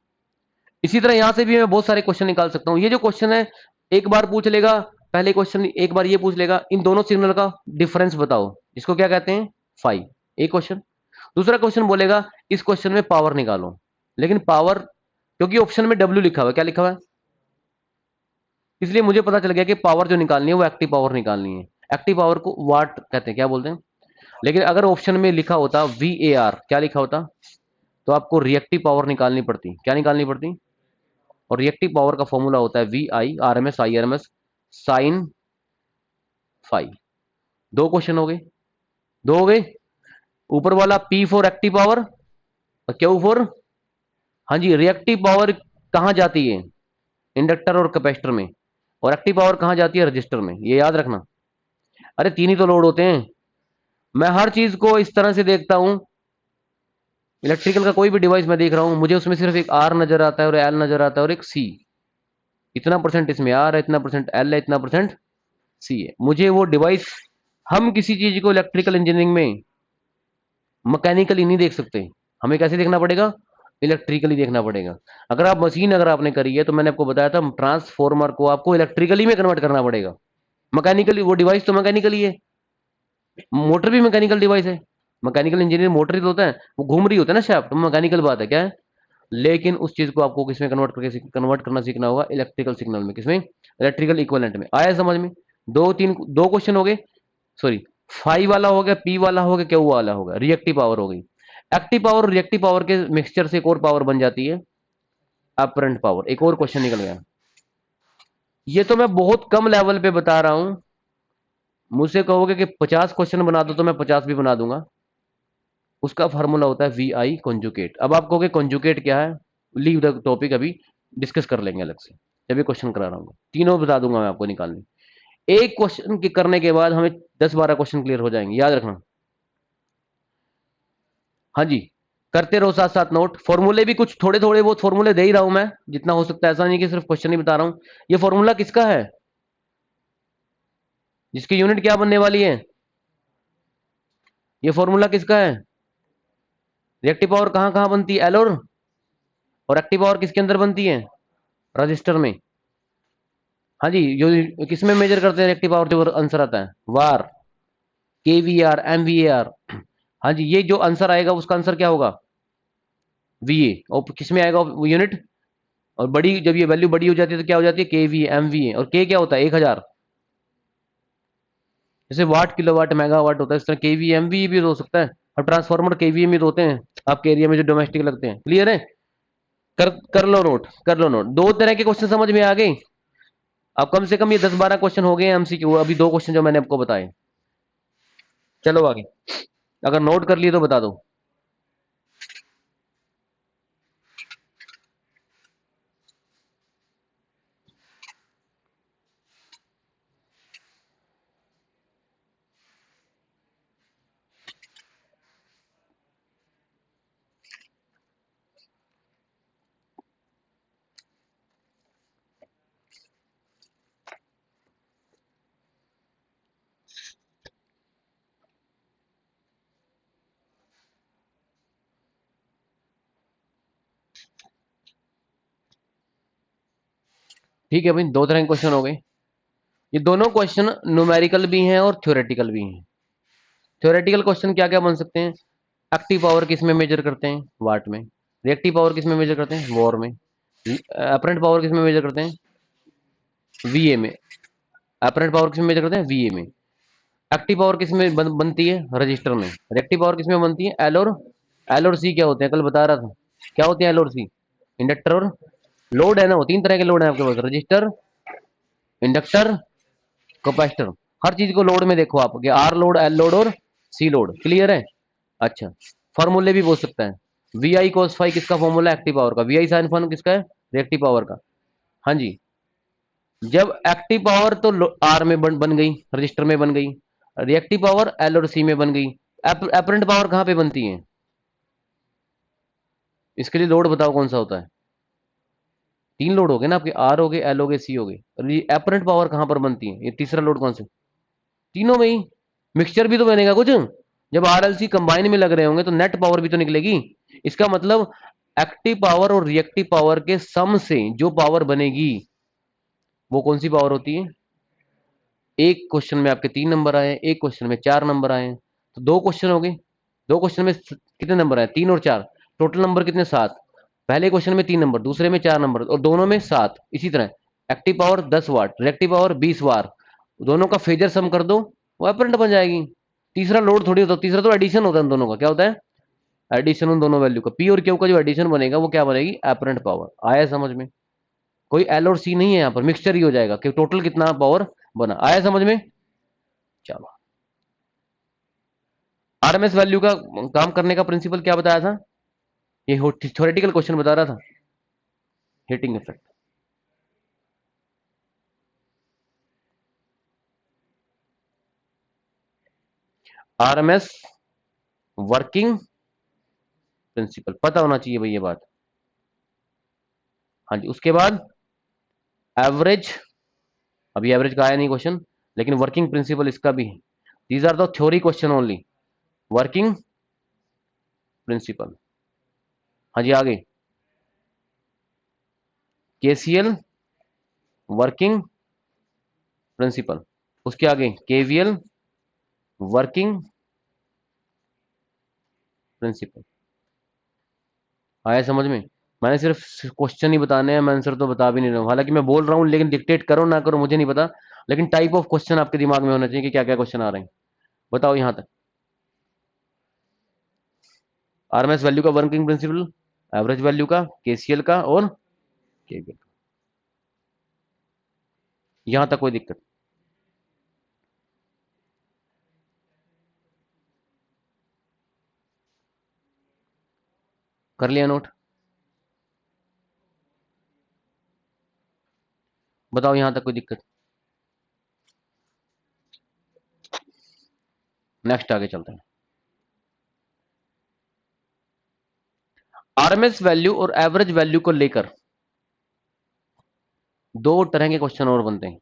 इसी तरह यहां से भी मैं बहुत सारे क्वेश्चन निकाल सकता हूँ। ये जो क्वेश्चन है एक बार पूछ लेगा, पहले क्वेश्चन एक बार ये पूछ लेगा, इन दोनों सिग्नल का डिफरेंस बताओ, इसको क्या कहते हैं, फाई, एक क्वेश्चन। दूसरा क्वेश्चन बोलेगा इस क्वेश्चन में पावर निकालो, लेकिन पावर, क्योंकि ऑप्शन में डब्ल्यू लिखा हुआ है, क्या लिखा हुआ है, इसलिए मुझे पता चल गया कि पावर जो निकालनी है वो एक्टिव पावर निकालनी है। एक्टिव पावर को वाट कहते हैं, क्या बोलते हैं। लेकिन अगर ऑप्शन में लिखा होता वी ए आर, क्या लिखा होता, तो आपको रिएक्टिव पावर निकालनी पड़ती, क्या निकालनी पड़ती। और रिएक्टिव पावर का फॉर्मूला होता है V I R M S I R M S sine five. दो क्वेश्चन हो गए, दो हो गए। ऊपर वाला पी फॉर एक्टिव पावर और क्यू फॉर, हाँ जी, रिएक्टिव पावर कहां जाती है, इंडक्टर और कैपेसिटर में, और एक्टिव पावर कहां जाती है, रजिस्टर में, ये याद रखना। अरे तीन ही तो लोड होते हैं। मैं हर चीज को इस तरह से देखता हूं, इलेक्ट्रिकल का कोई भी डिवाइस मैं देख रहा हूं, मुझे उसमें सिर्फ एक आर नजर आता है और एल नजर आता है और एक सी। इतना परसेंट इसमें आर है, इतना परसेंट एल है, इतना परसेंट सी है। मुझे वो डिवाइस, हम किसी चीज को इलेक्ट्रिकल इंजीनियरिंग में मैकेनिकली नहीं देख सकते, हमें कैसे देखना पड़ेगा, इलेक्ट्रिकली देखना पड़ेगा। अगर आप मशीन अगर आपने करी है तो मैंने आपको बताया था ट्रांसफॉर्मर को आपको इलेक्ट्रिकली में कन्वर्ट करना पड़ेगा। मैकेनिकली वो डिवाइस तो मैकेनिकली है, मोटर भी मैकेनिकल डिवाइस है। मैकेनिकल इंजीनियर मोटर ही तो होता है, वो घूम रही होता है ना शाफ्ट, तो मैकेनिकल बात है क्या है। लेकिन उस चीज को आपको किसमें कन्वर्ट करना सीखना होगा, इलेक्ट्रिकल सिग्नल में, किसमें, इलेक्ट्रिकल इक्विवेलेंट में। आया समझ में। दो क्वेश्चन हो गए, सॉरी, फाई वाला हो गया, पी वाला हो गया, क्यू वाला हो गया, रिएक्टिव पावर हो गई। एक्टिव पावर और रिएक्टिव पावर के मिक्सचर से एक और पावर बन जाती है अपरेंट पावर। एक और क्वेश्चन निकल गया। ये तो मैं बहुत कम लेवल पे बता रहा हूं, मुझसे कहोगे कि 50 क्वेश्चन बना दो तो मैं 50 भी बना दूंगा। उसका फार्मूला होता है वी आई कॉन्जुकेट। अब आप कहोगे कॉन्जुकेट क्या है, लीव द टॉपिक, अभी डिस्कस कर लेंगे अलग से जब ये क्वेश्चन करा रहा हूँ। तीनों बता दूंगा मैं आपको निकालने। एक क्वेश्चन के करने के बाद हमें 10-12 क्वेश्चन क्लियर हो जाएंगे, याद रखना। हाँ जी, करते रहो साथ साथ नोट। फॉर्मूले भी कुछ थोड़े थोड़े बहुत फॉर्मूले दे ही रहा हूं मैं, जितना हो सकता है, ऐसा नहीं कि सिर्फ क्वेश्चन ही बता रहा हूं। ये फॉर्मूला किसका है, जिसकी यूनिट क्या बनने वाली है? ये फॉर्मूला किसका है? रिएक्टिव पावर कहां कहां बनती है? एल और एक्टिव पावर किसके अंदर बनती है? रजिस्टर में। हाँ जी, जो किसमें मेजर करते हैं रिएक्टिव पावर, जो आंसर आता है वार, केवीआर, एमवीएआर। हाँ जी, ये जो आंसर आएगा उसका आंसर क्या होगा? वीए। और किसमें आएगा वो यूनिट? और बड़ी, जब ये वैल्यू बड़ी हो जाती है तो क्या हो जाती है? केवी, एमवीए। और के क्या होता है? 1000। जैसे वाट, किलोवाट, मेगावाट होता है, इस तरह केवी, एमवीए भी हो सकता है। और ट्रांसफार्मर केवीए में तो होते हैं आपके एरिया में जो डोमेस्टिक लगते हैं। क्लियर है? कर लो नोट, कर लो नोट। दो तरह के क्वेश्चन समझ में आ गए। अब कम से कम ये 10-12 क्वेश्चन हो गए एमसीक्यू, अभी दो क्वेश्चन जो मैंने आपको बताए। चलो आगे, अगर नोट कर लिए तो बता दो। ठीक है भाई, दो तरह के क्वेश्चन हो गए। ये दोनों क्वेश्चन न्यूमेरिकल भी हैं और थ्योरेटिकल भी हैं। थ्योरेटिकल क्वेश्चन क्या क्या बन सकते हैं? एक्टिव पावर किस में मेजर करते हैं? वाट में। रिएक्टिव पावर किस में मेजर करते हैं? वॉर में। अपरेंट पावर किस में मेजर करते हैं? वीए में। अपरेंट पावर किस में मेजर करते हैं? वीए में। एक्टिव पावर किस में बनती है? रजिस्टर में। रिएक्टिव पावर किस में बनती है? एल और सी क्या होते हैं? कल बता रहा था, क्या होते हैं एल और सी? इंडक्टर और लोड है ना, वो तीन तरह के लोड है आपके पास, रजिस्टर, इंडक्टर, कैपेसिटर। हर चीज को लोड में देखो आप, कि आर लोड, एल लोड और सी लोड। क्लियर है? अच्छा, फॉर्मूले भी बोल सकता है। वी आई कोस फाई किसका फॉर्मूला? एक्टिव पावर का। वी आई साइन फाइन किसका है? रिएक्टिव पावर का। हाँ जी, जब एक्टिव पावर तो आर में बन गई, रजिस्टर में बन गई। रिएक्टिव पावर एल और सी में बन गई। एपरेंट पावर कहाँ पे बनती है? इसके लिए लोड बताओ कौन सा होता है? तीन लोड हो गए ना आपके, आर हो गए, एल हो गए, सी हो गए। और ये एपरेंट पावर कहाँ पर बनती है? ये तीसरा लोड कौन सा? तीनों में ही। मिक्सचर भी तो बनेगा कुछ। जब आर एल सी कंबाइन में लग रहे होंगे तो नेट पावर भी तो निकलेगी। इसका मतलब एक्टिव पावर और रिएक्टिव पावर के सम से जो पावर बनेगी वो कौन सी पावर होती है? एक क्वेश्चन में आपके 3 नंबर आए, एक क्वेश्चन में 4 नंबर आए, तो दो क्वेश्चन हो गए। दो क्वेश्चन में कितने नंबर आए? 3 और 4। टोटल नंबर कितने? 7। पहले क्वेश्चन में 3 नंबर, दूसरे में 4 नंबर, और दोनों में 7। इसी तरह एक्टिव पावर 10 वाट, रिएक्टिव पावर 20 वाट, दोनों का फेजर सम कर दो, वो अपरेंट बन जाएगी। तीसरा लोड थोड़ी होता, तीसरा तो एडिशन होता है उन दोनों का। क्या होता है? एडिशन उन दोनों वैल्यू का, पी और क्यू का जो एडिशन बनेगा वो क्या बनेगी? Apparent power. आया समझ में? कोई एल और सी नहीं है यहाँ पर, मिक्सचर ही हो जाएगा कि टोटल कितना पावर बना। आया समझ में? चलो, आरएमएस वैल्यू का काम करने का प्रिंसिपल क्या बताया था? ये थ्योरेटिकल क्वेश्चन बता रहा था, heating effect. RMS working principle पता होना चाहिए भाई ये बात। हाँ जी, उसके बाद एवरेज। अभी एवरेज का आया नहीं क्वेश्चन, लेकिन वर्किंग प्रिंसिपल इसका भी है। These are the theory question only. Working principle. हाँ जी, आगे केसीएल वर्किंग प्रिंसिपल। उसके आगे केवीएल वर्किंग प्रिंसिपल। आया समझ में? मैंने सिर्फ क्वेश्चन ही बताने हैं, मैं आंसर तो बता भी नहीं रहा हूँ। हालांकि मैं बोल रहा हूँ, लेकिन डिक्टेट करो ना करो मुझे नहीं पता, लेकिन टाइप ऑफ क्वेश्चन आपके दिमाग में होना चाहिए कि क्या क्या क्वेश्चन आ रहे हैं। बताओ यहां तक। आरएमएस वैल्यू का वर्किंग प्रिंसिपल, एवरेज वैल्यू का, केसीएल का और केवीएल का। यहां तक कोई दिक्कत? कर लिया नोट? बताओ यहां तक कोई दिक्कत? नेक्स्ट आगे चलते हैं। आरएमएस वैल्यू और एवरेज वैल्यू को लेकर दो तरह के क्वेश्चन और बनते हैं।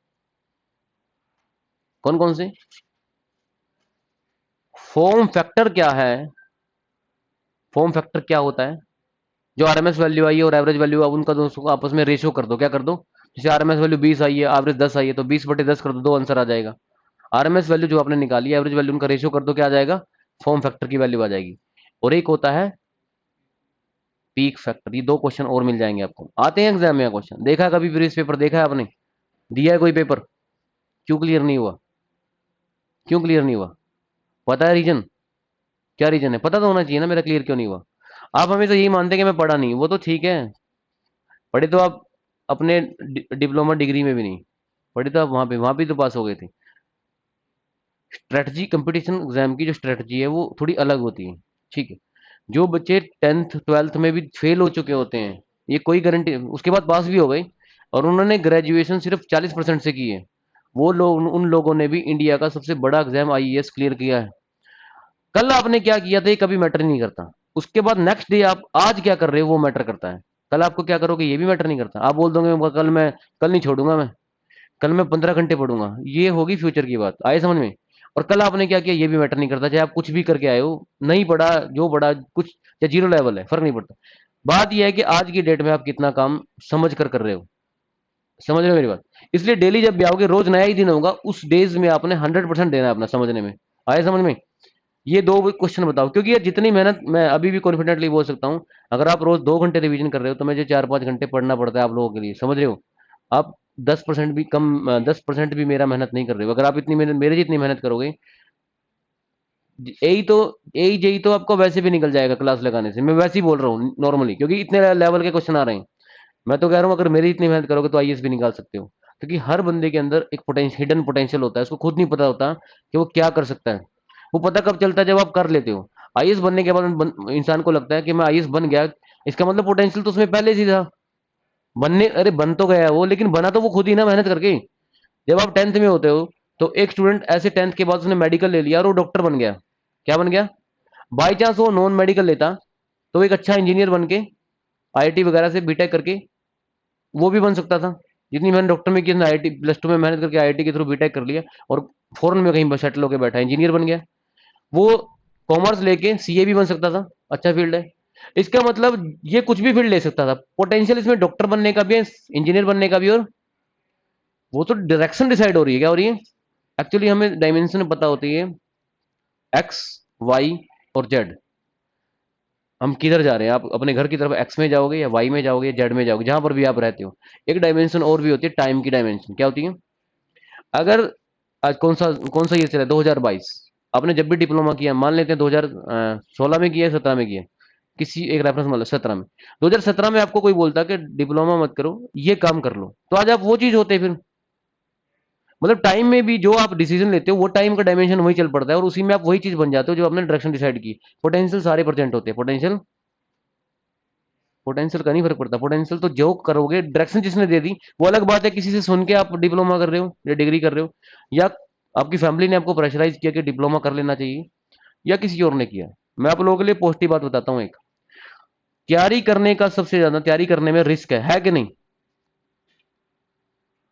कौन कौन से? फॉर्म फैक्टर क्या है? फॉर्म फैक्टर क्या होता है? जो आरएमएस वैल्यू आई है और एवरेज वैल्यू, अब उनका दोस्तों को आपस में रेशियो कर दो। क्या कर दो? जैसे आरएमएस वैल्यू 20 आई है, एवरेज 10 आई है, तो 20/10 कर दो, दो आंसर आ जाएगा। आरएमएस वैल्यू जो आपने निकाली है, एवरेज वैल्यू, उनका रेशियो कर दो, क्या आ जाएगा? फॉर्म फैक्टर की वैल्यू आ जाएगी। और एक होता है पीक फैक्टर। ये दो क्वेश्चन और मिल जाएंगे आपको, आते हैं एग्जाम में क्वेश्चन। देखा है कभी प्रीवियस पेपर? देखा है आपने? दिया है कोई पेपर? क्यों क्लियर नहीं हुआ? क्यों क्लियर नहीं हुआ? पता है रीजन? क्या रीजन है? पता तो होना चाहिए ना मेरा क्लियर क्यों नहीं हुआ। आप हमेशा यही मानते हैं कि मैं पढ़ा नहीं, वो तो ठीक है। पढ़े तो आप अपने डिप्लोमा डिग्री में भी नहीं पढ़े, तो आप वहां भी तो पास हो गए थे। स्ट्रेटजी, कंपटीशन एग्जाम की जो स्ट्रेटजी है वो थोड़ी अलग होती है, ठीक है। जो बच्चे 10th 12th में भी फेल हो चुके होते हैं, ये कोई गारंटी, उसके बाद पास भी हो गए और उन्होंने ग्रेजुएशन सिर्फ 40% से की है, वो लोग, उन लोगों ने भी इंडिया का सबसे बड़ा एग्जाम आईएएस क्लियर किया है। कल आपने क्या किया था ये कभी मैटर नहीं करता। उसके बाद नेक्स्ट डे आप आज क्या कर रहे हो वो मैटर करता है। कल आपको क्या करोगे ये भी मैटर नहीं करता। आप बोल दोगे कल नहीं छोड़ूंगा मैं, कल मैं 15 घंटे पढ़ूंगा, ये होगी फ्यूचर की बात, आए समझ में? और कल आपने क्या किया ये भी मैटर नहीं करता, चाहे आप कुछ भी करके आए हो, नहीं पढ़ा, जो पढ़ा कुछ, या जीरो लेवल है, फर्क नहीं पड़ता। बात यह है कि आज की डेट में आप कितना काम समझ कर रहे हो। समझ रहे हो मेरी बात? इसलिए डेली जब भी आओगे, रोज नया ही दिन होगा, उस डेज में आपने 100% देना है अपना समझने में। आए समझ में? ये दो क्वेश्चन बताओ, क्योंकि ये जितनी मेहनत, मैं अभी भी कॉन्फिडेंटली बोल सकता हूँ, अगर आप रोज 2 घंटे रिवीजन कर रहे हो तो मुझे 4-5 घंटे पढ़ना पड़ता है आप लोगों के लिए, समझ रहे हो? आप 10% भी कम, 10% भी मेरा मेहनत नहीं कर रहे हो। अगर आप इतनी मेहनत, मेरे जितनी मेहनत करोगे, यही तो, यही यही तो आपको वैसे भी निकल जाएगा क्लास लगाने से। मैं वैसे ही बोल रहा हूँ नॉर्मली, क्योंकि इतने लेवल के क्वेश्चन आ रहे हैं। मैं तो कह रहा हूँ अगर मेरी इतनी मेहनत करोगे तो आईएएस भी निकाल सकते हो, क्योंकि हर बंदे के अंदर एक पोटेंशियल, हिडन पोटेंशियल होता है, उसको खुद नहीं पता होता कि वो क्या कर सकता है। वो पता कब चलता है? जब आप कर लेते हो। आईएएस बनने के बाद इंसान को लगता है कि मैं आईएएस बन गया, इसका मतलब पोटेंशियल तो उसमें पहले से ही था। बनने, अरे बन तो गया वो, लेकिन बना तो वो खुद ही ना, मेहनत करके। जब आप 10th में होते हो तो एक स्टूडेंट ऐसे 10th के बाद उसने मेडिकल ले लिया और वो डॉक्टर बन गया। क्या बन गया? बाई चांस वो नॉन मेडिकल लेता तो एक अच्छा इंजीनियर बन के, आईआईटी वगैरह से बीटेक करके वो भी बन सकता था। जितनी मैंने डॉक्टर में की, आईआईटी +2 में मेहनत करके आईआईटी के थ्रू बीटेक कर लिया और फॉरेन में कहीं सेटल होकर बैठा, इंजीनियर बन गया। वो कॉमर्स लेके सीए भी बन सकता था, अच्छा फील्ड है। इसका मतलब ये कुछ भी फील्ड ले सकता था। पोटेंशियल इसमें डॉक्टर बनने का भी है, इंजीनियर बनने का भी। और वो तो डायरेक्शन डिसाइड हो रही है, क्या हो रही है? एक्चुअली हमें डायमेंशन पता होती है, एक्स, वाई और जेड। हम किधर जा रहे हैं? आप अपने घर की तरफ एक्स में जाओगे या वाई में जाओगे या जेड में जाओगे, जहां पर भी आप रहते हो। एक डायमेंशन और भी होती है, टाइम की डायमेंशन। क्या होती है? अगर आज कौन सा ईयर चला है? 2022। आपने जब भी डिप्लोमा किया, मान लेते हैं 2016 में किया, 17 में किया, किसी एक रेफरेंस मान लो 17 में। 2017 में आपको कोई बोलता कि डिप्लोमा मत करो, ये काम कर लो, तो आज आप वो चीज होते फिर। मतलब टाइम में भी जो आप डिसीजन लेते हो, वो टाइम का डायमेंशन वही चल पड़ता है और उसी में आप वही चीज बन जाते हो जो आपने डायरेक्शन डिसाइड की। पोटेंशियल सारे प्रेजेंट होते हैं। पोटेंशियल, पोटेंशियल का नहीं फर्क पड़ता। पोटेंशियल तो जो करोगे, डायरेक्शन जिसने दे दी, वो अलग बात है। किसी से सुन के आप डिप्लोमा कर रहे हो या डिग्री कर रहे हो, या आपकी फैमिली ने आपको प्रेशराइज किया कि डिप्लोमा कर लेना चाहिए, या किसी और ने किया। मैं आप लोगों के लिए पॉजिटिव बात बताता हूँ एक, तैयारी करने का सबसे ज्यादा, तैयारी करने में रिस्क है कि नहीं?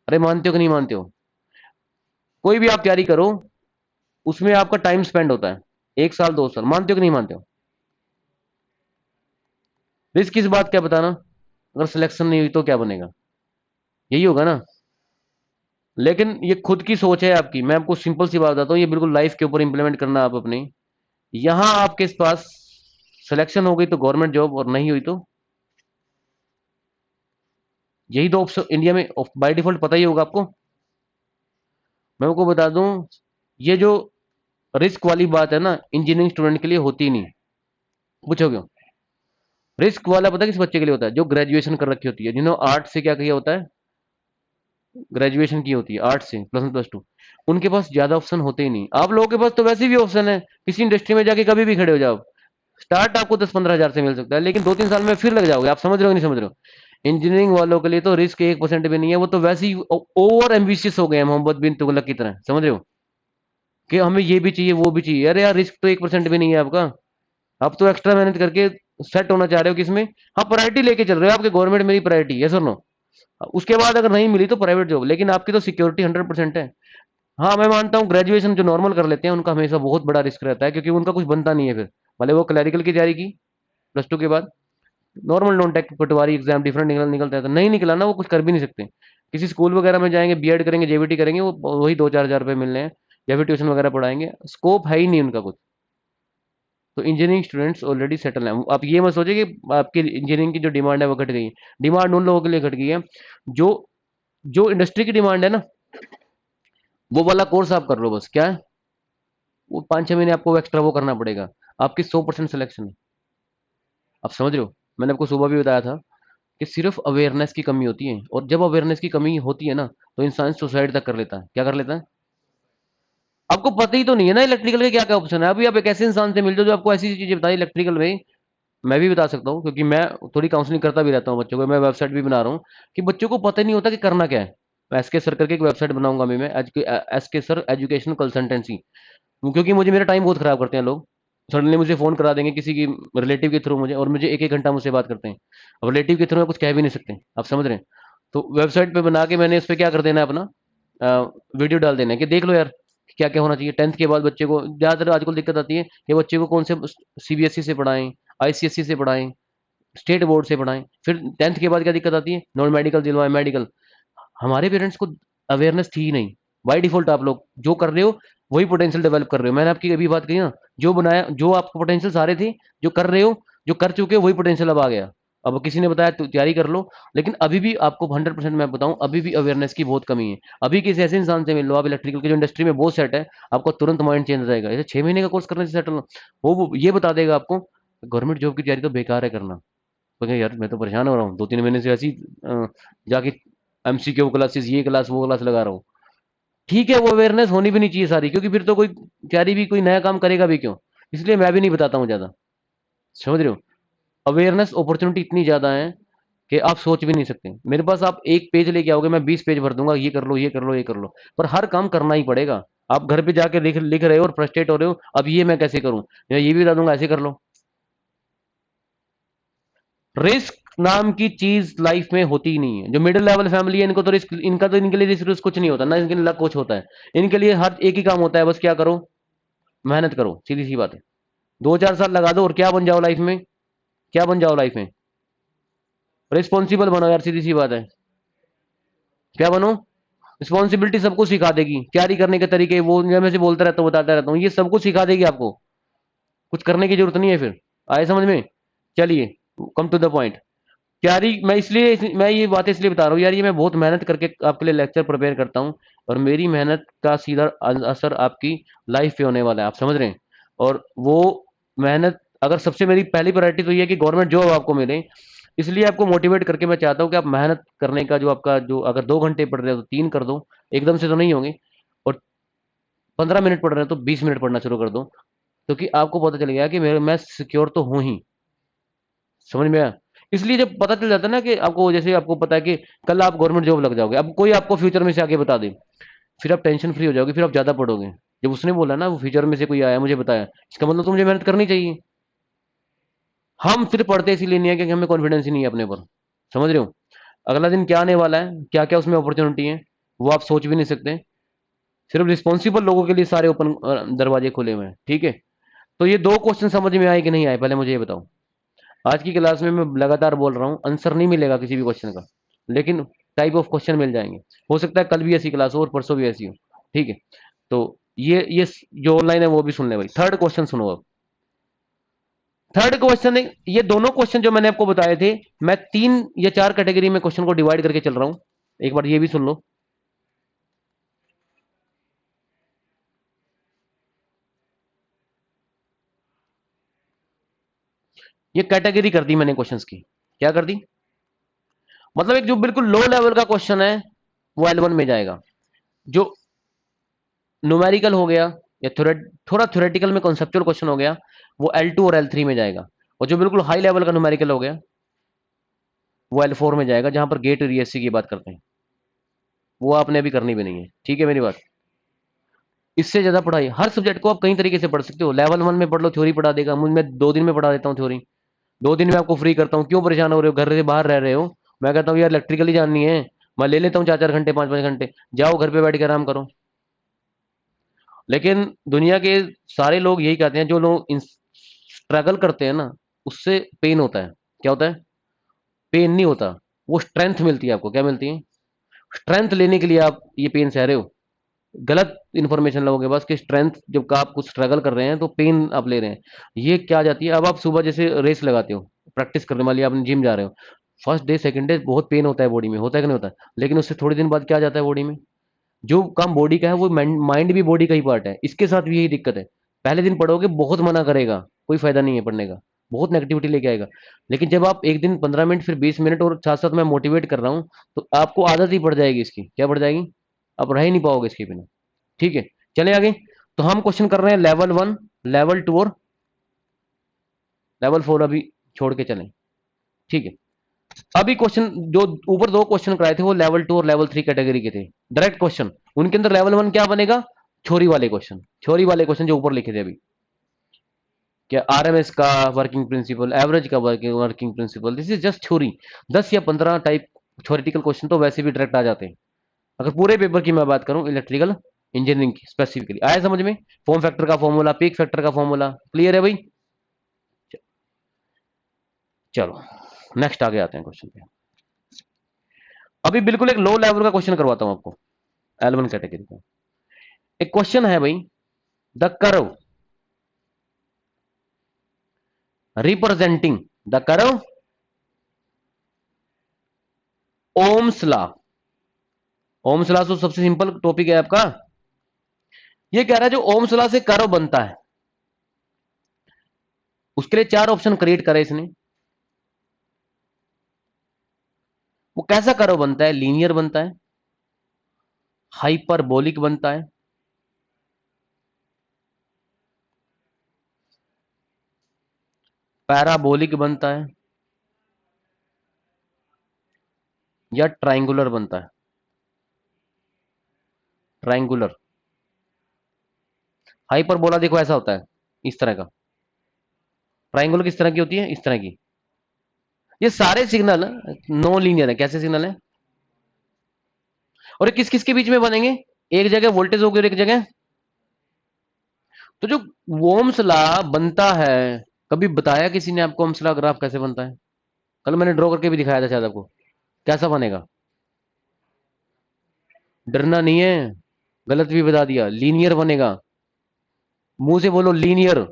अरे मानते हो कि नहीं मानते हो? कोई भी आप तैयारी करो, उसमें आपका टाइम स्पेंड होता है, 1 साल 2 साल। मानते हो कि नहीं मानते हो? रिस्क किस बात का है बताना? अगर सिलेक्शन नहीं हुई तो क्या बनेगा? यही होगा ना। लेकिन ये खुद की सोच है आपकी। मैं आपको सिंपल सी बात बताता हूँ, ये बिल्कुल लाइफ के ऊपर इंप्लीमेंट करना आप अपने। यहां आपके पास सिलेक्शन हो गई तो गवर्नमेंट जॉब, और नहीं हुई तो, यही दो ऑप्शन इंडिया में बाय डिफॉल्ट, पता ही होगा आपको। मैं आपको बता दूं, ये जो रिस्क वाली बात है ना, इंजीनियरिंग स्टूडेंट के लिए होती ही नहीं। पूछो क्यों? रिस्क वाला पता है किस बच्चे के लिए होता है? जो ग्रेजुएशन कर रखी होती है, जिन्होंने आर्ट से क्या किया होता है, ग्रेजुएशन की होती है आर्ट से, +1 +2, उनके पास ज्यादा ऑप्शन होते ही नहीं। आप लोगों के पास तो वैसे भी ऑप्शन है, किसी इंडस्ट्री में जाके कभी भी खड़े हो जाओ। स्टार्ट आपको 10-15 हजार से मिल सकता है, लेकिन 2-3 साल में फिर लग जाओगे। आप समझ रहे हो नहीं समझ रहे हो? इंजीनियरिंग वालों के लिए तो रिस्क 1% भी नहीं है। वो तो वैसे ही ओवर एम्बिशियस हो गए हैं, मोहम्मद बिन तुगलक की तरह। समझ रहे हो? कि हमें ये भी चाहिए वो भी चाहिए। अरे यार रिस्क तो 1% भी नहीं है आपका। आप तो एक्स्ट्रा मेहनत करके सेट होना चाह रहे हो किसमें? हाँ प्रायोरिटी लेके चल रहे हो, आपके गवर्नमेंट मेरी प्रायोरिटी है, सुनो। उसके बाद अगर नहीं मिली तो प्राइवेट जॉब, लेकिन आपकी तो सिक्योरिटी 100% है। हाँ मैं मानता हूँ ग्रेजुएशन जो नॉर्मल कर लेते हैं उनका हमेशा बहुत बड़ा रिस्क रहता है, क्योंकि उनका कुछ बनता नहीं है फिर। भले वो क्लैरिकल की तैयारी की +2 के बाद, नॉर्मल नॉन टेक पटवारी एग्जाम डिफरेंट निकलता है, तो नहीं निकला ना वो कुछ कर भी नहीं सकते। किसी स्कूल वगैरह में जाएंगे, बीएड करेंगे, जेबीटी करेंगे, वो वही 2-4 हज़ार रुपये मिलने हैं, या फिर ट्यूशन वगैरह पढ़ाएंगे, स्कोप है ही नहीं उनका कुछ। तो इंजीनियरिंग स्टूडेंट्स ऑलरेडी सेटल हैं। आप ये मत सोचिए कि आपकी इंजीनियरिंग की जो डिमांड है वो घट गई है। डिमांड उन लोगों के लिए घट गई है जो जो इंडस्ट्री की डिमांड है ना, वो वाला कोर्स आप कर लो बस। क्या है वो 5-6 महीने आपको एक्स्ट्रा वो करना पड़ेगा, आपकी 100% सिलेक्शन है। आप समझ रहे हो? मैंने आपको सुबह भी बताया था कि सिर्फ अवेयरनेस की कमी होती है, और जब अवेयरनेस की कमी होती है ना, तो इंसान सुसाइड तक कर लेता है। क्या कर लेता है? आपको पता ही तो नहीं है ना इलेक्ट्रिकल के क्या क्या ऑप्शन है। अभी आप एक ऐसे इंसान से मिल जाओ जो आपको ऐसी चीजें बताए इलेक्ट्रिकल में। मैं भी बता सकता हूँ क्योंकि मैं थोड़ी काउंसलिंग करता भी रहता हूँ बच्चों को, मैं वेबसाइट भी बना रहा हूँ कि बच्चों को पता ही नहीं होता कि करना क्या है। एस के सर करके एक वेबसाइट बनाऊंगा अभी मैं, एस के सर एजुकेशन कंसल्टेंसी। क्योंकि मुझे मेरा टाइम बहुत खराब करते हैं लोग। सडनली मुझे फोन करा देंगे किसी की रिलेटिव के थ्रू मुझे, और मुझे एक एक घंटा मुझसे बात करते हैं। अब रिलेटिव के थ्रू मैं कुछ कह भी नहीं सकते, आप समझ रहे हैं? तो वेबसाइट पे बना के मैंने उस पर क्या कर देना है अपना, वीडियो डाल देना है कि देख लो यार क्या क्या होना चाहिए। 10th के बाद बच्चे को ज़्यादातर आजकल दिक्कत आती है कि बच्चे को कौन से सीबीएसई से पढ़ाएं, आईसीएसई से पढ़ाएं, स्टेट बोर्ड से पढ़ाएं। फिर 10th के बाद क्या दिक्कत आती है, नॉन मेडिकल दिलवाएं, मेडिकल। हमारे पेरेंट्स को अवेयरनेस थी ही नहीं। बाय डिफॉल्ट आप लोग जो कर रहे हो वही पोटेंशियल डेवलप कर रहे हो। मैंने आपकी अभी बात कही ना, जो बनाया, जो आपको पोटेंशियल सारे थे, जो कर रहे हो, जो कर चुके हो, वही पोटेंशियल अब आ गया। अब किसी ने बताया तो तैयारी कर लो, लेकिन अभी भी आपको 100% मैं बताऊं, अभी भी अवेयरनेस की बहुत कमी है। अभी किसी ऐसे इंसान से मिल लो आप इलेक्ट्रिकल की जो इंडस्ट्री में बहुत सेट है, आपको तुरंत माइंड चेंज हो जाएगा। जैसे 6 महीने का कोर्स करने से सेटल, वो ये बता देगा आपको गवर्नमेंट जॉब की तैयारी तो बेकार है करना। तो क्या यार मैं तो परेशान हो रहा हूँ 2-3 महीने से ऐसी जाके एमसीक्यू क्लासेस, ये क्लास वो क्लास लगा रहा हूँ। ठीक है वो अवेयरनेस होनी भी नहीं चाहिए सारी, क्योंकि फिर तो कोई तैयारी भी कोई नया काम करेगा भी क्यों। इसलिए मैं भी नहीं बताता हूँ ज्यादा। समझ रहे हो? अवेयरनेस अपॉर्चुनिटी इतनी ज्यादा है कि आप सोच भी नहीं सकते। मेरे पास आप एक पेज लेके आओगे, मैं 20 पेज भर दूंगा, ये कर लो ये कर लो ये कर लो, पर हर काम करना ही पड़ेगा। आप घर पे जाके लिख लिख रहे हो और फ्रस्ट्रेट हो रहे हो, अब ये मैं कैसे करूं, या ये भी बता दूंगा ऐसे कर लो। रिस्क नाम की चीज लाइफ में होती ही नहीं है। जो मिडिल लेवल फैमिली है इनको तो रिस्क, इनका तो इनके लिए रिस्क कुछ नहीं होता ना, इनके लिए लक कुछ होता है। इनके लिए हर एक ही काम होता है, बस क्या करो, मेहनत करो, सीधी सी बात है। 2-4 साल लगा दो और क्या बन जाओ लाइफ में, क्या बन जाओ लाइफ में? रिस्पॉन्सिबल बनो यार, सीधी सी बात है। क्या बनो? रिस्पॉन्सिबिलिटी सबको सिखा देगी, तैयारी करने के तरीके, वो मैं से बोलता रहता हूँ बताता रहता हूँ, ये सब कुछ सिखा देगी आपको। कुछ करने की जरूरत नहीं है फिर। आए समझ में? चलिए, कम टू द पॉइंट। तैयारी मैं इसलिए, मैं ये बातें इसलिए बता रहा हूँ यार, ये मैं बहुत मेहनत करके आपके लिए लेक्चर प्रिपेयर करता हूँ, और मेरी मेहनत का सीधा असर आपकी लाइफ पे होने वाला है। आप समझ रहे हैं? और वो मेहनत, अगर सबसे मेरी पहली प्रायोरिटी तो ये है कि गवर्नमेंट जॉब आपको मिले, इसलिए आपको मोटिवेट करके मैं चाहता हूँ कि आप मेहनत करने का जो आपका, जो अगर 2 घंटे पढ़ रहे हो तो 3 कर दो, एकदम से तो नहीं होंगे। और 15 मिनट पढ़ रहे हो तो 20 मिनट पढ़ना शुरू कर दो, क्योंकि आपको पता चल गया कि मैं सिक्योर तो हूँ ही। समझ में आया? इसलिए जब पता चल जाता है ना कि आपको, जैसे आपको पता है कि कल आप गवर्नमेंट जॉब लग जाओगे, अब कोई आपको फ्यूचर में से आके बता दे, फिर आप टेंशन फ्री हो जाओगे, फिर आप ज्यादा पढ़ोगे। जब उसने बोला ना वो फ्यूचर में से कोई आया मुझे बताया, इसका मतलब तो मुझे मेहनत करनी चाहिए। हम फिर पढ़ते इसीलिए नहीं है क्योंकि हमें कॉन्फिडेंस ही नहीं है अपने ऊपर। समझ रहे हो? अगला दिन क्या आने वाला है, क्या क्या उसमें अपॉर्चुनिटी है, वो आप सोच भी नहीं सकते। सिर्फ रिस्पॉन्सिबल लोगों के लिए सारे ओपन दरवाजे खुले हुए हैं। ठीक है? तो ये 2 क्वेश्चन समझ में आए कि नहीं आए, पहले मुझे ये बताओ। आज की क्लास में मैं लगातार बोल रहा हूँ, आंसर नहीं मिलेगा किसी भी क्वेश्चन का, लेकिन टाइप ऑफ क्वेश्चन मिल जाएंगे। हो सकता है कल भी ऐसी क्लास हो और परसों भी ऐसी हो। ठीक है? तो ये जो ऑनलाइन है वो भी सुन ले भाई। थर्ड क्वेश्चन सुनो अब। थर्ड क्वेश्चन, ये दोनों क्वेश्चन जो मैंने आपको बताए थे, मैं 3 या 4 कैटेगरी में क्वेश्चन को डिवाइड करके चल रहा हूं। एक बार ये भी सुन लो। ये कैटेगरी कर दी मैंने क्वेश्चंस की। क्या कर दी? मतलब एक जो बिल्कुल लो लेवल का क्वेश्चन है वो L1 में जाएगा। जो न्यूमेरिकल हो गया, या थोड़ा थ्योरेटिकल में कॉन्सेप्चुअल क्वेश्चन हो गया, वो L2 और L3 में जाएगा। और जो बिल्कुल हाई लेवल का न्यूमेरिकल हो गया, वो L4 में जाएगा, जहां पर गेट रीएससी की बात करते हैं। वो आपने अभी करनी भी नहीं है। ठीक है मेरी बात? इससे ज्यादा पढ़ाई हर सब्जेक्ट को आप कई तरीके से पढ़ सकते हो। लेवल 1 में पढ़ लो, थ्योरी पढ़ा देगा, मुझ मैं 2 दिन में पढ़ा देता हूँ थ्योरी। 2 दिन में आपको फ्री करता हूँ। क्यों परेशान हो रहे हो, घर से बाहर रह रहे हो? मैं कहता हूँ यार इलेक्ट्रिकल ही जाननी है, मैं ले लेता हूँ 4-4 घंटे, 5-5 घंटे, जाओ घर पे बैठ के आराम करो। लेकिन दुनिया के सारे लोग यही कहते हैं, जो लोग स्ट्रगल करते हैं ना, उससे पेन होता है। क्या होता है? पेन नहीं होता, वो स्ट्रेंथ मिलती है आपको। क्या मिलती है? स्ट्रेंथ लेने के लिए आप ये पेन सह रहे हो। गलत इन्फॉर्मेशन लोगों के पास कि स्ट्रेंथ, जब का आप कुछ स्ट्रगल कर रहे हैं तो पेन आप ले रहे हैं। ये क्या जाती है, अब आप सुबह जैसे रेस लगाते हो, प्रैक्टिस करने वाली, आप जिम जा रहे हो, फर्स्ट डे सेकंड डे बहुत पेन होता है बॉडी में, होता है कि नहीं होता? लेकिन उससे थोड़े दिन बाद क्या जाता है बॉडी में? जो काम बॉडी का है वो माइंड भी बॉडी का ही पार्ट है। इसके साथ भी यही दिक्कत है। पहले दिन पढ़ोगे बहुत मना करेगा, कोई फायदा नहीं है पढ़ने का, बहुत नेगेटिविटी लेके आएगा। लेकिन जब आप एक दिन 15 मिनट, फिर 20 मिनट, और साथ साथ मैं मोटिवेट कर रहा हूँ, तो आपको आदत ही पड़ जाएगी इसकी। क्या पड़ जाएगी? आप रह ही नहीं पाओगे इसके बिना। ठीक है, चले आगे। तो हम क्वेश्चन कर रहे हैं लेवल 1, लेवल 2 और लेवल 4 अभी छोड़ के चलें। ठीक है, अभी क्वेश्चन जो ऊपर 2 क्वेश्चन कराए थे वो लेवल 2 और लेवल 3 कैटेगरी के थे, डायरेक्ट क्वेश्चन। उनके अंदर लेवल 1 क्या बनेगा? छोरी वाले क्वेश्चन, छोरी वाले क्वेश्चन जो ऊपर लिखे थे अभी। क्या आरएमएस का वर्किंग प्रिंसिपल, एवरेज का working principle, this is just theory. 10 या 15 टाइप थ्योरेटिकल क्वेश्चन तो वैसे भी डायरेक्ट आ जाते हैं। अगर पूरे पेपर की मैं बात करूं, इलेक्ट्रिकल इंजीनियरिंग की स्पेसिफिकली, आया समझ में? फॉर्म फैक्टर का फॉर्मूला, पीक फैक्टर का फॉर्मूला, क्लियर है भाई? चलो नेक्स्ट आगे आते हैं क्वेश्चन पे। अभी बिल्कुल एक लो लेवल का क्वेश्चन करवाता हूं आपको, L1 कैटेगरी का। एक क्वेश्चन है भाई, the curve representing the curve Ohm's law. Ohm's law तो सबसे सिंपल टॉपिक है आपका। ये कह रहा है जो ओम्स लॉ से कर्व बनता है, उसके लिए 4 ऑप्शन क्रिएट करे इसने। वो कैसा कर्व बनता है? लीनियर बनता है, हाइपरबोलिक बनता है, पैराबोलिक बनता है, या ट्राइंगुलर बनता है। ट्राइंगुलर। हाइपरबोला देखो ऐसा होता है, इस तरह का। ट्राइंगुलर किस तरह की होती है? इस तरह की। ये सारे सिग्नल नॉन लीनियर है। कैसे सिग्नल है? और ये किस किस के बीच में बनेंगे? एक जगह वोल्टेज होगी और एक जगह। तो जो ओम्स लॉ बनता है, कभी बताया किसी ने आपको ओम्स लॉ ग्राफ कैसे बनता है? कल मैंने ड्रॉ करके भी दिखाया था शायद आपको। कैसा बनेगा? डरना नहीं है, गलत भी बता दिया, लीनियर बनेगा। मुंह से बोलो लीनियर।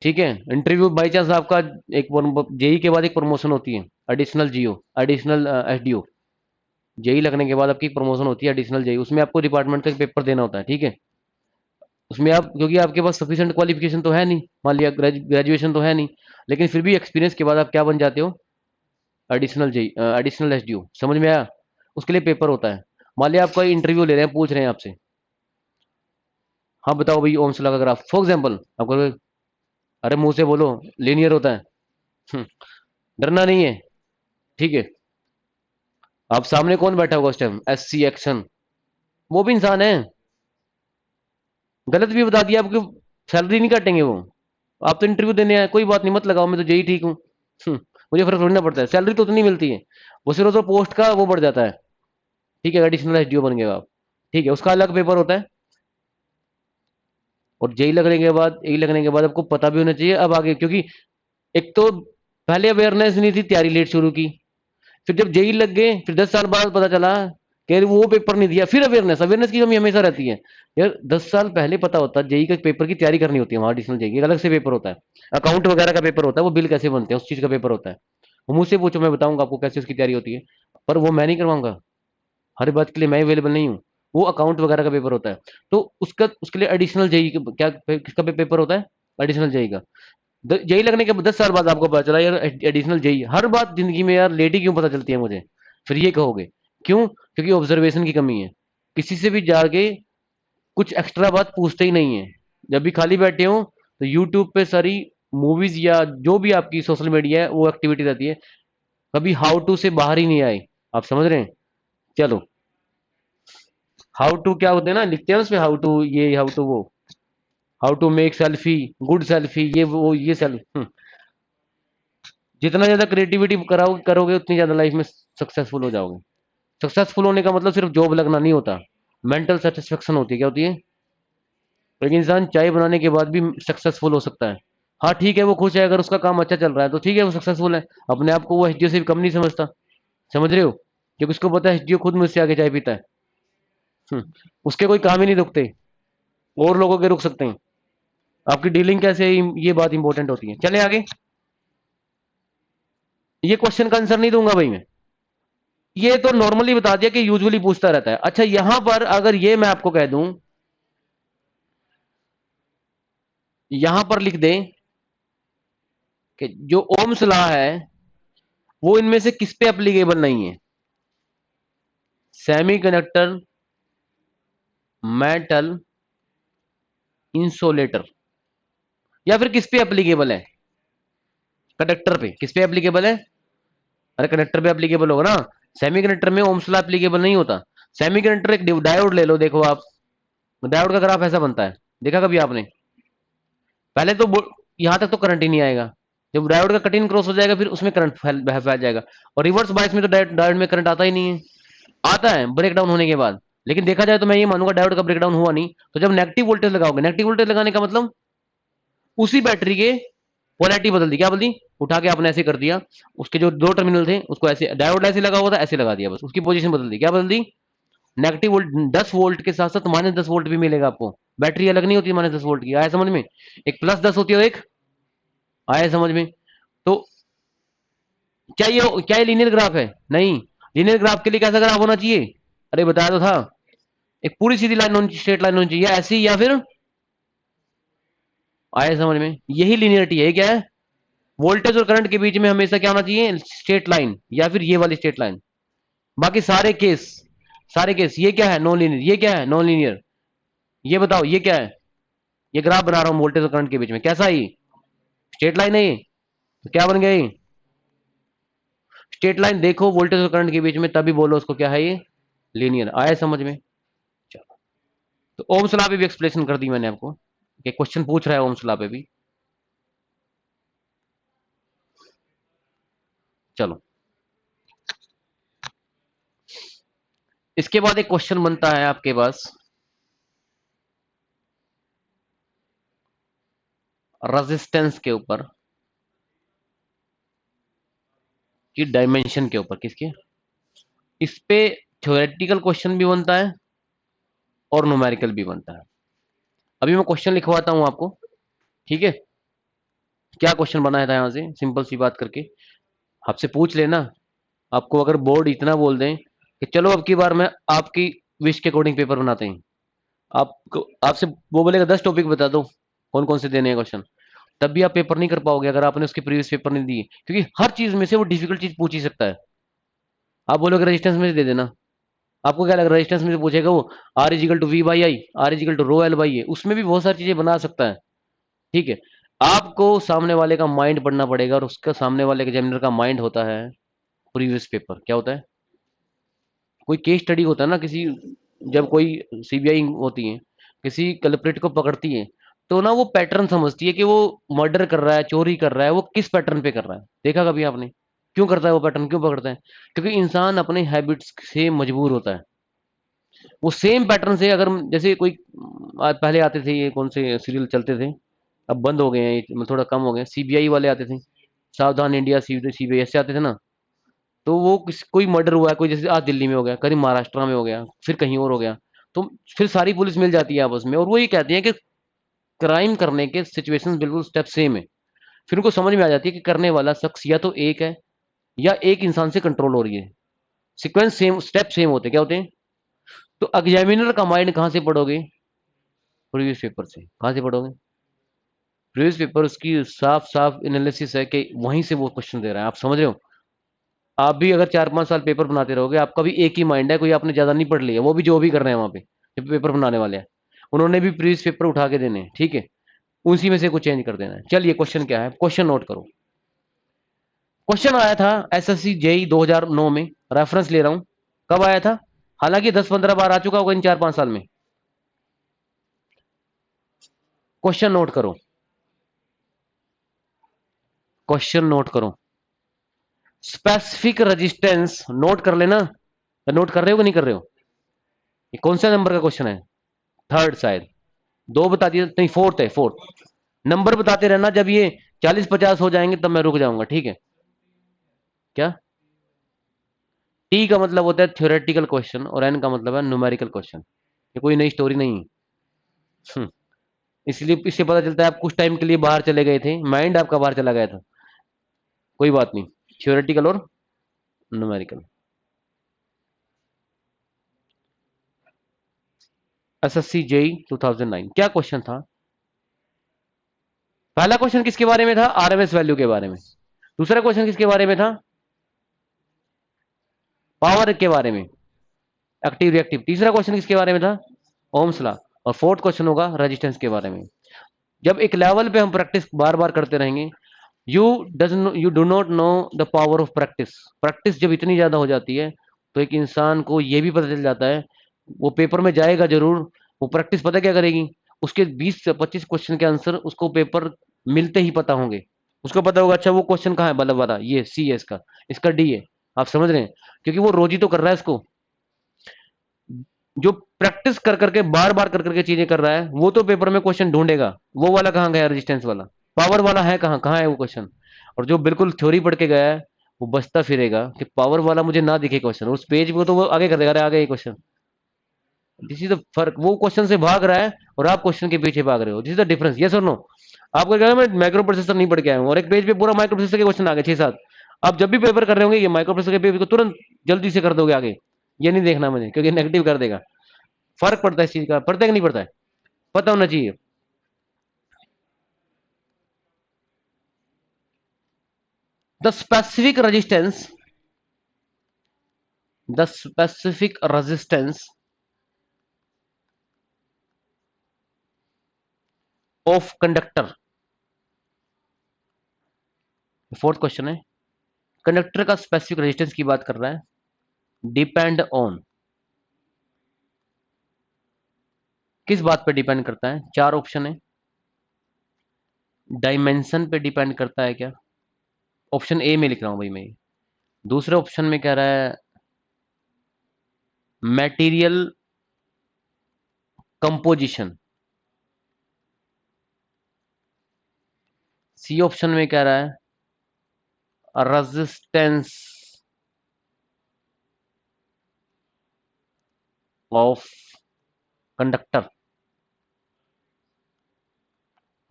ठीक है, इंटरव्यू बाई चांस आपका, एक जेई के बाद एक प्रमोशन होती है, एडिशनल जीओ, एडिशनल एसडीओ। जेई लगने के बाद आपकी प्रमोशन होती है एडिशनल जेई, उसमें आपको डिपार्टमेंट का एक पेपर देना होता है। ठीक है, उसमें आप, क्योंकि आपके पास सफिशिएंट क्वालिफिकेशन तो है नहीं, मान लिया ग्रेजुएशन तो है नहीं, लेकिन फिर भी एक्सपीरियंस के बाद आप क्या बन जाते हो? Additional JE, additional SDO. समझ में आया? उसके लिए पेपर होता है। मान लिया आपका इंटरव्यू ले रहे हैं, पूछ रहे हैं आपसे, हाँ बताओ भाई ओम्स लॉ का ग्राफ, फॉर एग्जाम्पल आपको। अरे मुंह से बोलो, लीनियर होता है। हम्म, डरना नहीं है। ठीक है, आप सामने कौन बैठा होगा उस टाइम? एससी एक्शन, वो भी इंसान है। गलत भी बता दिया आपको, सैलरी नहीं काटेंगे वो। आप तो इंटरव्यू देने आए, कोई बात नहीं, मत लगाओ, मैं तो जेई ठीक हूँ। मुझे फर्क थोड़ी ना पड़ता है, सैलरी तो उतनी मिलती है। वो सिर्फ तो पोस्ट का वो बढ़ जाता है। ठीक है, एडिशनल एसडीओ बन गए आप। ठीक है, उसका अलग पेपर होता है। और जेई लगने के बाद, ए लगने के बाद आपको पता भी होना चाहिए अब आगे, क्योंकि एक तो पहले अवेयरनेस नहीं थी, तैयारी लेट शुरू की। फिर जब जेई लग गए, फिर 10 साल बाद पता चला कि वो पेपर नहीं दिया, फिर अवेयरनेस, अवेयरनेस की कमी हमेशा रहती है। यार 10 साल पहले पता होता, जेई का पेपर की तैयारी करनी होती है, वहां एडिशनल जेई अलग से पेपर होता है। अकाउंट वगैरह का पेपर होता है, वो बिल कैसे बनते हैं उस चीज का पेपर होता है। वो मुझसे पूछो, मैं बताऊंगा आपको कैसे उसकी तैयारी होती है। पर वो मैं नहीं करवाऊंगा, हर बात के लिए मैं अवेलेबल नहीं हूँ। वो अकाउंट वगैरह का पेपर होता है। तो उसका, उसके लिए एडिशनल जेई क्या, किसका पेपर होता है? एडिशनल जेई का। जेई लगने के 10 साल बाद आपको पता चला यार एडिशनल जेई, हर बात जिंदगी में यार लेट ही क्यों पता चलती है मुझे? फिर ये कहोगे क्यों? क्योंकि ऑब्जर्वेशन की कमी है। किसी से भी जाके कुछ एक्स्ट्रा बात पूछते ही नहीं है। जब भी खाली बैठे हो तो यूट्यूब पे सारी मूवीज या जो भी आपकी सोशल मीडिया है वो एक्टिविटी रहती है, कभी हाउ टू से बाहर ही नहीं आए। आप समझ रहे हैं? चलो हाउ टू क्या होते हैं ना, लिखते हैं उसमें हाउ टू ये, हाउ टू वो, how to make selfie, good selfie, ये वो ये जितना ज्यादा क्रिएटिविटी करोगे उतनी ज्यादा लाइफ में सक्सेसफुल हो जाओगे। सक्सेसफुल होने का मतलब सिर्फ जॉब लगना नहीं होता, मेंटल सेटिस्फेक्शन होती है। क्या होती है? लेकिन इंसान चाय बनाने के बाद भी सक्सेसफुल हो सकता है। हाँ ठीक है, वो खुश है, अगर उसका काम अच्छा चल रहा है तो ठीक है, वो सक्सेसफुल है। अपने आप को वो एचडीओ से भी कम नहीं समझता। समझ रहे हो? क्योंकि उसको पता है एचडीओ खुद मुझसे आगे चाय पीता है। उसके कोई काम ही नहीं रुकते, और लोगों के रुक सकते हैं। आपकी डीलिंग कैसे है, ये बात इंपॉर्टेंट होती है। चले आगे। ये क्वेश्चन का आंसर नहीं दूंगा भाई मैं, ये तो नॉर्मली बता दिया कि यूजुअली पूछता रहता है। अच्छा यहां पर अगर ये मैं आपको कह दूं, यहां पर लिख दें कि जो ओम्स लॉ है वो इनमें से किस पे एप्लीकेबल नहीं है? सेमीकंडक्टर, मेटल, इंसोलेटर, या फिर किस पे एप्लीकेबल है? कंडक्टर पे। किस पे एप्लीकेबल है? अरे कंडक्टर पे एप्लीकेबल होगा ना। सेमीकंडक्टर में ओम्स लॉ एप्लीकेबल नहीं होता। सेमीकंडक्टर एक डायोड ले लो, देखो आप, डायोड का ग्राफ ऐसा बनता है, देखा कभी आपने? पहले तो यहां तक तो करंट ही नहीं आएगा। जब डायोड का कट इन क्रॉस हो जाएगा फिर उसमें करंट फैल जाएगा। और रिवर्स बायस में तो डायोड में करंट आता ही नहीं है। आता है ब्रेक डाउन होने के बाद, लेकिन देखा जाए तो मैं ये मानूंगा डायोड का ब्रेक डाउन हुआ नहीं। तो जब नेगेटिव वोल्टेज लगाओगे, नेगेटिव वोल्टेज लगाने का मतलब उसी बैटरी के पोलैरिटी बदल दी। क्या बदली? उठा के आपने ऐसे कर दिया, उसके जो दो टर्मिनल थे उसको ऐसे, डायोड ऐसे लगा हुआ था ऐसे लगा दिया, बस उसकी पोजीशन बदल दी। क्या बदल दी? नेगेटिव वोल्ट 10 वोल्ट के साथ साथ -10 वोल्ट भी मिलेगा आपको। बैटरी अलग नहीं होती -10 वोल्ट की, आया समझ में? एक +10 होती है और एक, आया समझ में? तो क्या ये लीनियर ग्राफ है? नहीं। लीनियर ग्राफ के लिए कैसा ग्राफ होना चाहिए? अरे बताया तो था, एक पूरी सीधी लाइन होनी, स्ट्रेट लाइन होनी चाहिए, ऐसी या फिर, आया समझ में? यही लीनियरिटी है। क्या है? वोल्टेज और करंट के बीच में हमेशा क्या होना चाहिए? स्ट्रेट लाइन, या फिर ये वाली स्ट्रेट लाइन। बाकी सारे केस ये क्या है? Non linear. ये क्या है? Non linear. ये बताओ ये क्या है? ये ग्राफ बना रहा हूं वोल्टेज और करंट के बीच में, कैसा है ये? स्ट्रेट लाइन है ये। तो क्या बन गया ये? स्ट्रेट लाइन देखो वोल्टेज और करंट के बीच में, तभी बोलो उसको क्या है ये? लीनियर। आया समझ में? चलो, तो ओम्स लॉ पे भी एक्सप्लेनेशन कर दी मैंने आपको, कि क्वेश्चन पूछ रहा है ओम्स लॉ पे भी। चलो, इसके बाद एक क्वेश्चन बनता है आपके पास रेजिस्टेंस के ऊपर, की डायमेंशन के ऊपर। किसके? इस पे थ्योरेटिकल क्वेश्चन भी बनता है और न्यूमेरिकल भी बनता है। अभी मैं क्वेश्चन लिखवाता हूं आपको, ठीक है? क्या क्वेश्चन बनाया था यहां से, सिंपल सी बात करके आपसे पूछ लेना। आपको अगर बोर्ड इतना बोल दें कि चलो अब की बार मैं आपकी विश के अकॉर्डिंग पेपर बनाते हैं, आपको आपसे वो बोलेगा 10 टॉपिक बता दो कौन कौन से देने हैं क्वेश्चन, तब भी आप पेपर नहीं कर पाओगे अगर आपने उसके प्रीवियस पेपर नहीं दिए, क्योंकि हर चीज में से वो डिफिकल्ट चीज पूछ ही सकता है। आप बोलोगे रेजिस्टेंस में से दे देना, आपको क्या लग रहा है रेजिस्टेंस में से पूछेगा वो? R = V/I, R = उसमें भी बहुत सारी चीजें बना सकता है। ठीक है, आपको सामने वाले का माइंड पढ़ना पड़ेगा, और उसका सामने वाले एग्जामिनर का माइंड होता है प्रीवियस पेपर। क्या होता है? कोई केस स्टडी होता है ना किसी, जब कोई सीबीआई होती है, किसी कल्प्रिट को पकड़ती है, तो ना वो पैटर्न समझती है कि वो मर्डर कर रहा है, चोरी कर रहा है, वो किस पैटर्न पे कर रहा है। देखा कभी आपने? क्यों करता है वो पैटर्न, क्यों पकड़ता है? क्योंकि इंसान अपने हैबिट्स से मजबूर होता है। वो सेम पैटर्न से अगर, जैसे कोई, आज पहले आते थे ये कौन से सीरियल चलते थे, अब बंद हो गए हैं ये, थोड़ा कम हो गए, सीबीआई वाले आते थे, सावधान इंडिया, सीबीआई ऐसे आते थे ना। तो वो कोई मर्डर हुआ है, कोई जैसे आज दिल्ली में हो गया, कहीं महाराष्ट्र में हो गया, फिर कहीं और हो गया, तो फिर सारी पुलिस मिल जाती है आपस में, और वो ये कहती है कि क्राइम करने के सिचुएशंस बिल्कुल स्टेप सेम है। फिर उनको समझ में आ जाती है कि करने वाला शख्स या तो एक है, या एक इंसान से कंट्रोल हो रही है। सीक्वेंस सेम, स्टेप सेम होते हैं। क्या होते हैं? तो एग्जामिनर का माइंड कहाँ से पढ़ोगे? प्रीवियस पेपर से। कहाँ से पढ़ोगे? प्रीवियस पेपर उसकी साफ साफ एनालिसिस है कि वहीं से वो क्वेश्चन दे रहा है। आप समझ रहे हो? आप भी अगर 4-5 साल पेपर बनाते रहोगे, आपका भी एक ही माइंड है, कोई आपने ज्यादा नहीं पढ़ लिया, वो भी जो भी कर रहे हैं वहां पे जो पेपर बनाने वाले हैं, उन्होंने भी प्रीवियस पेपर उठा के देने हैं, ठीक है? उसी में से कुछ चेंज कर देना है। चलिए क्वेश्चन क्या है, क्वेश्चन नोट करो। क्वेश्चन आया था एसएससी जेई 2009 में, रेफरेंस ले रहा हूं। कब आया था? हालांकि 10-15 बार आ चुका होगा इन 4-5 साल में। क्वेश्चन नोट करो, क्वेश्चन नोट करो। स्पेसिफिक रेजिस्टेंस नोट कर लेना, नोट कर रहे हो कि नहीं कर रहे हो? ये कौन सा नंबर का क्वेश्चन है? थर्ड शायद। दो बता दिए, नहीं फोर्थ है, फोर्थ। नंबर बताते रहना, जब ये 40-50 हो जाएंगे तब मैं रुक जाऊंगा, ठीक है? क्या? टी का मतलब होता है थ्योरेटिकल क्वेश्चन और एन का मतलब है न्यूमेरिकल क्वेश्चन। ये कोई नई स्टोरी नहीं है। हम्म, इसलिए इससे पता चलता है आप कुछ टाइम के लिए बाहर चले गए थे, माइंड आपका बाहर चला गया था। कोई बात नहीं, थ्योरेटिकल और न्यूमेरिकल। एसएससी जेई 2009 क्या क्वेश्चन था? पहला क्वेश्चन किसके बारे में था? आरएमएस वैल्यू के बारे में। दूसरा क्वेश्चन किसके बारे में था? पावर के बारे में, एक्टिव रिएक्टिव। तीसरा क्वेश्चन किसके बारे में था? Ohm's law. और फोर्थ क्वेश्चन होगा रेजिस्टेंस के बारे में। जब एक लेवल पे हम प्रैक्टिस बार बार करते रहेंगे, you do not know the power of practice. Practice जब इतनी ज्यादा हो जाती है तो एक इंसान को यह भी पता चल जाता है, वो पेपर में जाएगा जरूर, वो प्रैक्टिस पता क्या करेगी, उसके 20 से 25 क्वेश्चन के आंसर उसको पेपर मिलते ही पता होंगे। उसको पता होगा अच्छा वो क्वेश्चन कहाँ है, बल्ला वाला ये सी है, इसका डी है। आप समझ रहे हैं? क्योंकि वो रोज ही तो कर रहा है इसको। जो प्रैक्टिस कर करके बार बार कर करके चीजें कर रहा है वो तो पेपर में क्वेश्चन ढूंढेगा, वो वाला कहाँ गया रेजिस्टेंस वाला, पावर वाला है कहाँ, कहाँ है वो क्वेश्चन। और जो बिल्कुल थ्योरी पढ़ के गया है वो बचता फिरेगा कि पावर वाला मुझे ना दिखे क्वेश्चन, उस पेज को तो वो आगे कर देगा, अरे आगे ये क्वेश्चन। दिस इज द फर्क, वो क्वेश्चन से भाग रहा है और आप क्वेश्चन के पीछे भाग रहे हो। This is the difference, yes और नो? आपको क्या, मैं माइक्रो प्रोसेसर नहीं पढ़ के आया हूँ और एक पेज पे पूरा माइक्रो प्रोसेसर के क्वेश्चन आ गए 6-7। आप जब भी पेपर कर रहे होंगे ये माइक्रो प्रोसेसर के पेज को तुरंत जल्दी से कर दोगे आगे। ये नहीं देखना मुझे, क्योंकि नेगेटिव कर देगा। फर्क पड़ता है इस चीज का, पड़ता है कि नहीं पड़ता है? पता होना चाहिए। The specific resistance, the specific resistance of conductor, fourth question है। कंडक्टर का स्पेसिफिक रेजिस्टेंस की बात कर रहा है। डिपेंड ऑन, किस बात पे डिपेंड करता है? चार ऑप्शन है। डायमेंशन पे डिपेंड करता है क्या? ऑप्शन ए में लिख रहा हूं भाई मैं। दूसरे ऑप्शन में कह रहा है मटेरियल कंपोजिशन। सी ऑप्शन में कह रहा है रेजिस्टेंस ऑफ कंडक्टर।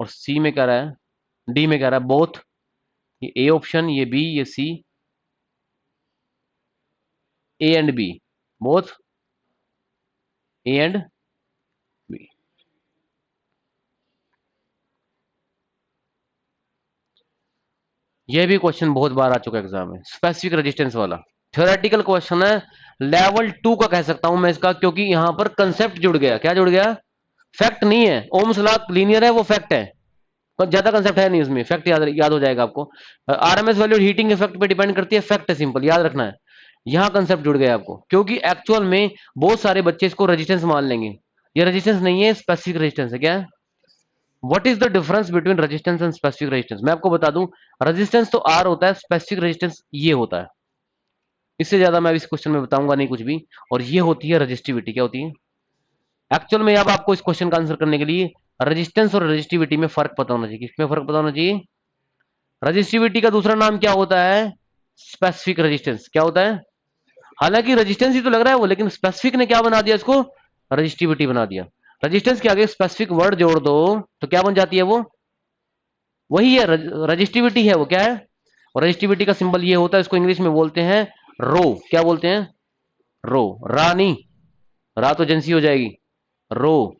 और सी में कह रहा है, डी में कह रहा है बोथ। ये ए ऑप्शन, ये बी, ये C. A and B, both A and B. ये भी क्वेश्चन बहुत बार आ चुका है एग्जाम में, स्पेसिफिक रेजिस्टेंस वाला। थ्योरेटिकल क्वेश्चन है, लेवल 2 का कह सकता हूं मैं इसका, क्योंकि यहां पर कंसेप्ट जुड़ गया। क्या जुड़ गया? फैक्ट नहीं है, ओम्स लॉ लीनियर है, वो फैक्ट है। तो ज्यादा कंसेप्ट है नहीं उसमें, फैक्ट याद हो जाएगा आपको। आरएमएस वैल्यू हीटिंग इफेक्ट पे डिपेंड करती है, फैक्ट है, सिंपल याद रखना है। यहाँ कंसेप्ट जुड़ गया आपको, क्योंकि एक्चुअल में बहुत सारे बच्चे इसको रेजिस्टेंस मान लेंगे। ये रेजिस्टेंस नहीं है, स्पेसिफिक रेजिस्टेंस है। क्या है? What is the difference between resistance and specific resistance? मैं आपको बता दूं, रेजिस्टेंस तो आर होता है, स्पेसिफिक रेजिस्टेंस ये होता है। इससे ज्यादा मैं इस क्वेश्चन में बताऊंगा नहीं कुछ भी। और ये होती है रजिस्टिविटी। क्या होती है एक्चुअल में? अब आपको इस क्वेश्चन का आंसर करने के लिए रेजिस्टेंस और रजिस्टिविटी में फर्क पता होना चाहिए। किसमें फर्क पता होना चाहिए? रजिस्टिविटी का दूसरा नाम क्या होता है? Specific resistance. क्या होता है? हालांकि रेजिस्टेंस ही तो लग रहा है वो, लेकिन स्पेसिफिक ने क्या बना दिया इसको? रजिस्टिविटी बना दिया। रेजिस्टेंस के आगे स्पेसिफिक वर्ड जोड़ दो तो क्या बन जाती है वो? वही है, रजिस्टिविटी है वो। क्या है? और रजिस्टिविटी का सिंबल ये होता है, इसको इंग्लिश में बोलते हैं रो। क्या बोलते हैं? रो। रानी, रा तो एजेंसी हो जाएगी। रो,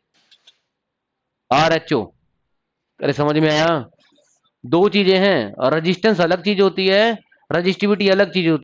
RHO। अरे समझ में आया? दो चीजें हैं, और रेजिस्टेंस अलग चीज होती है, रजिस्टिविटी अलग चीज होती है।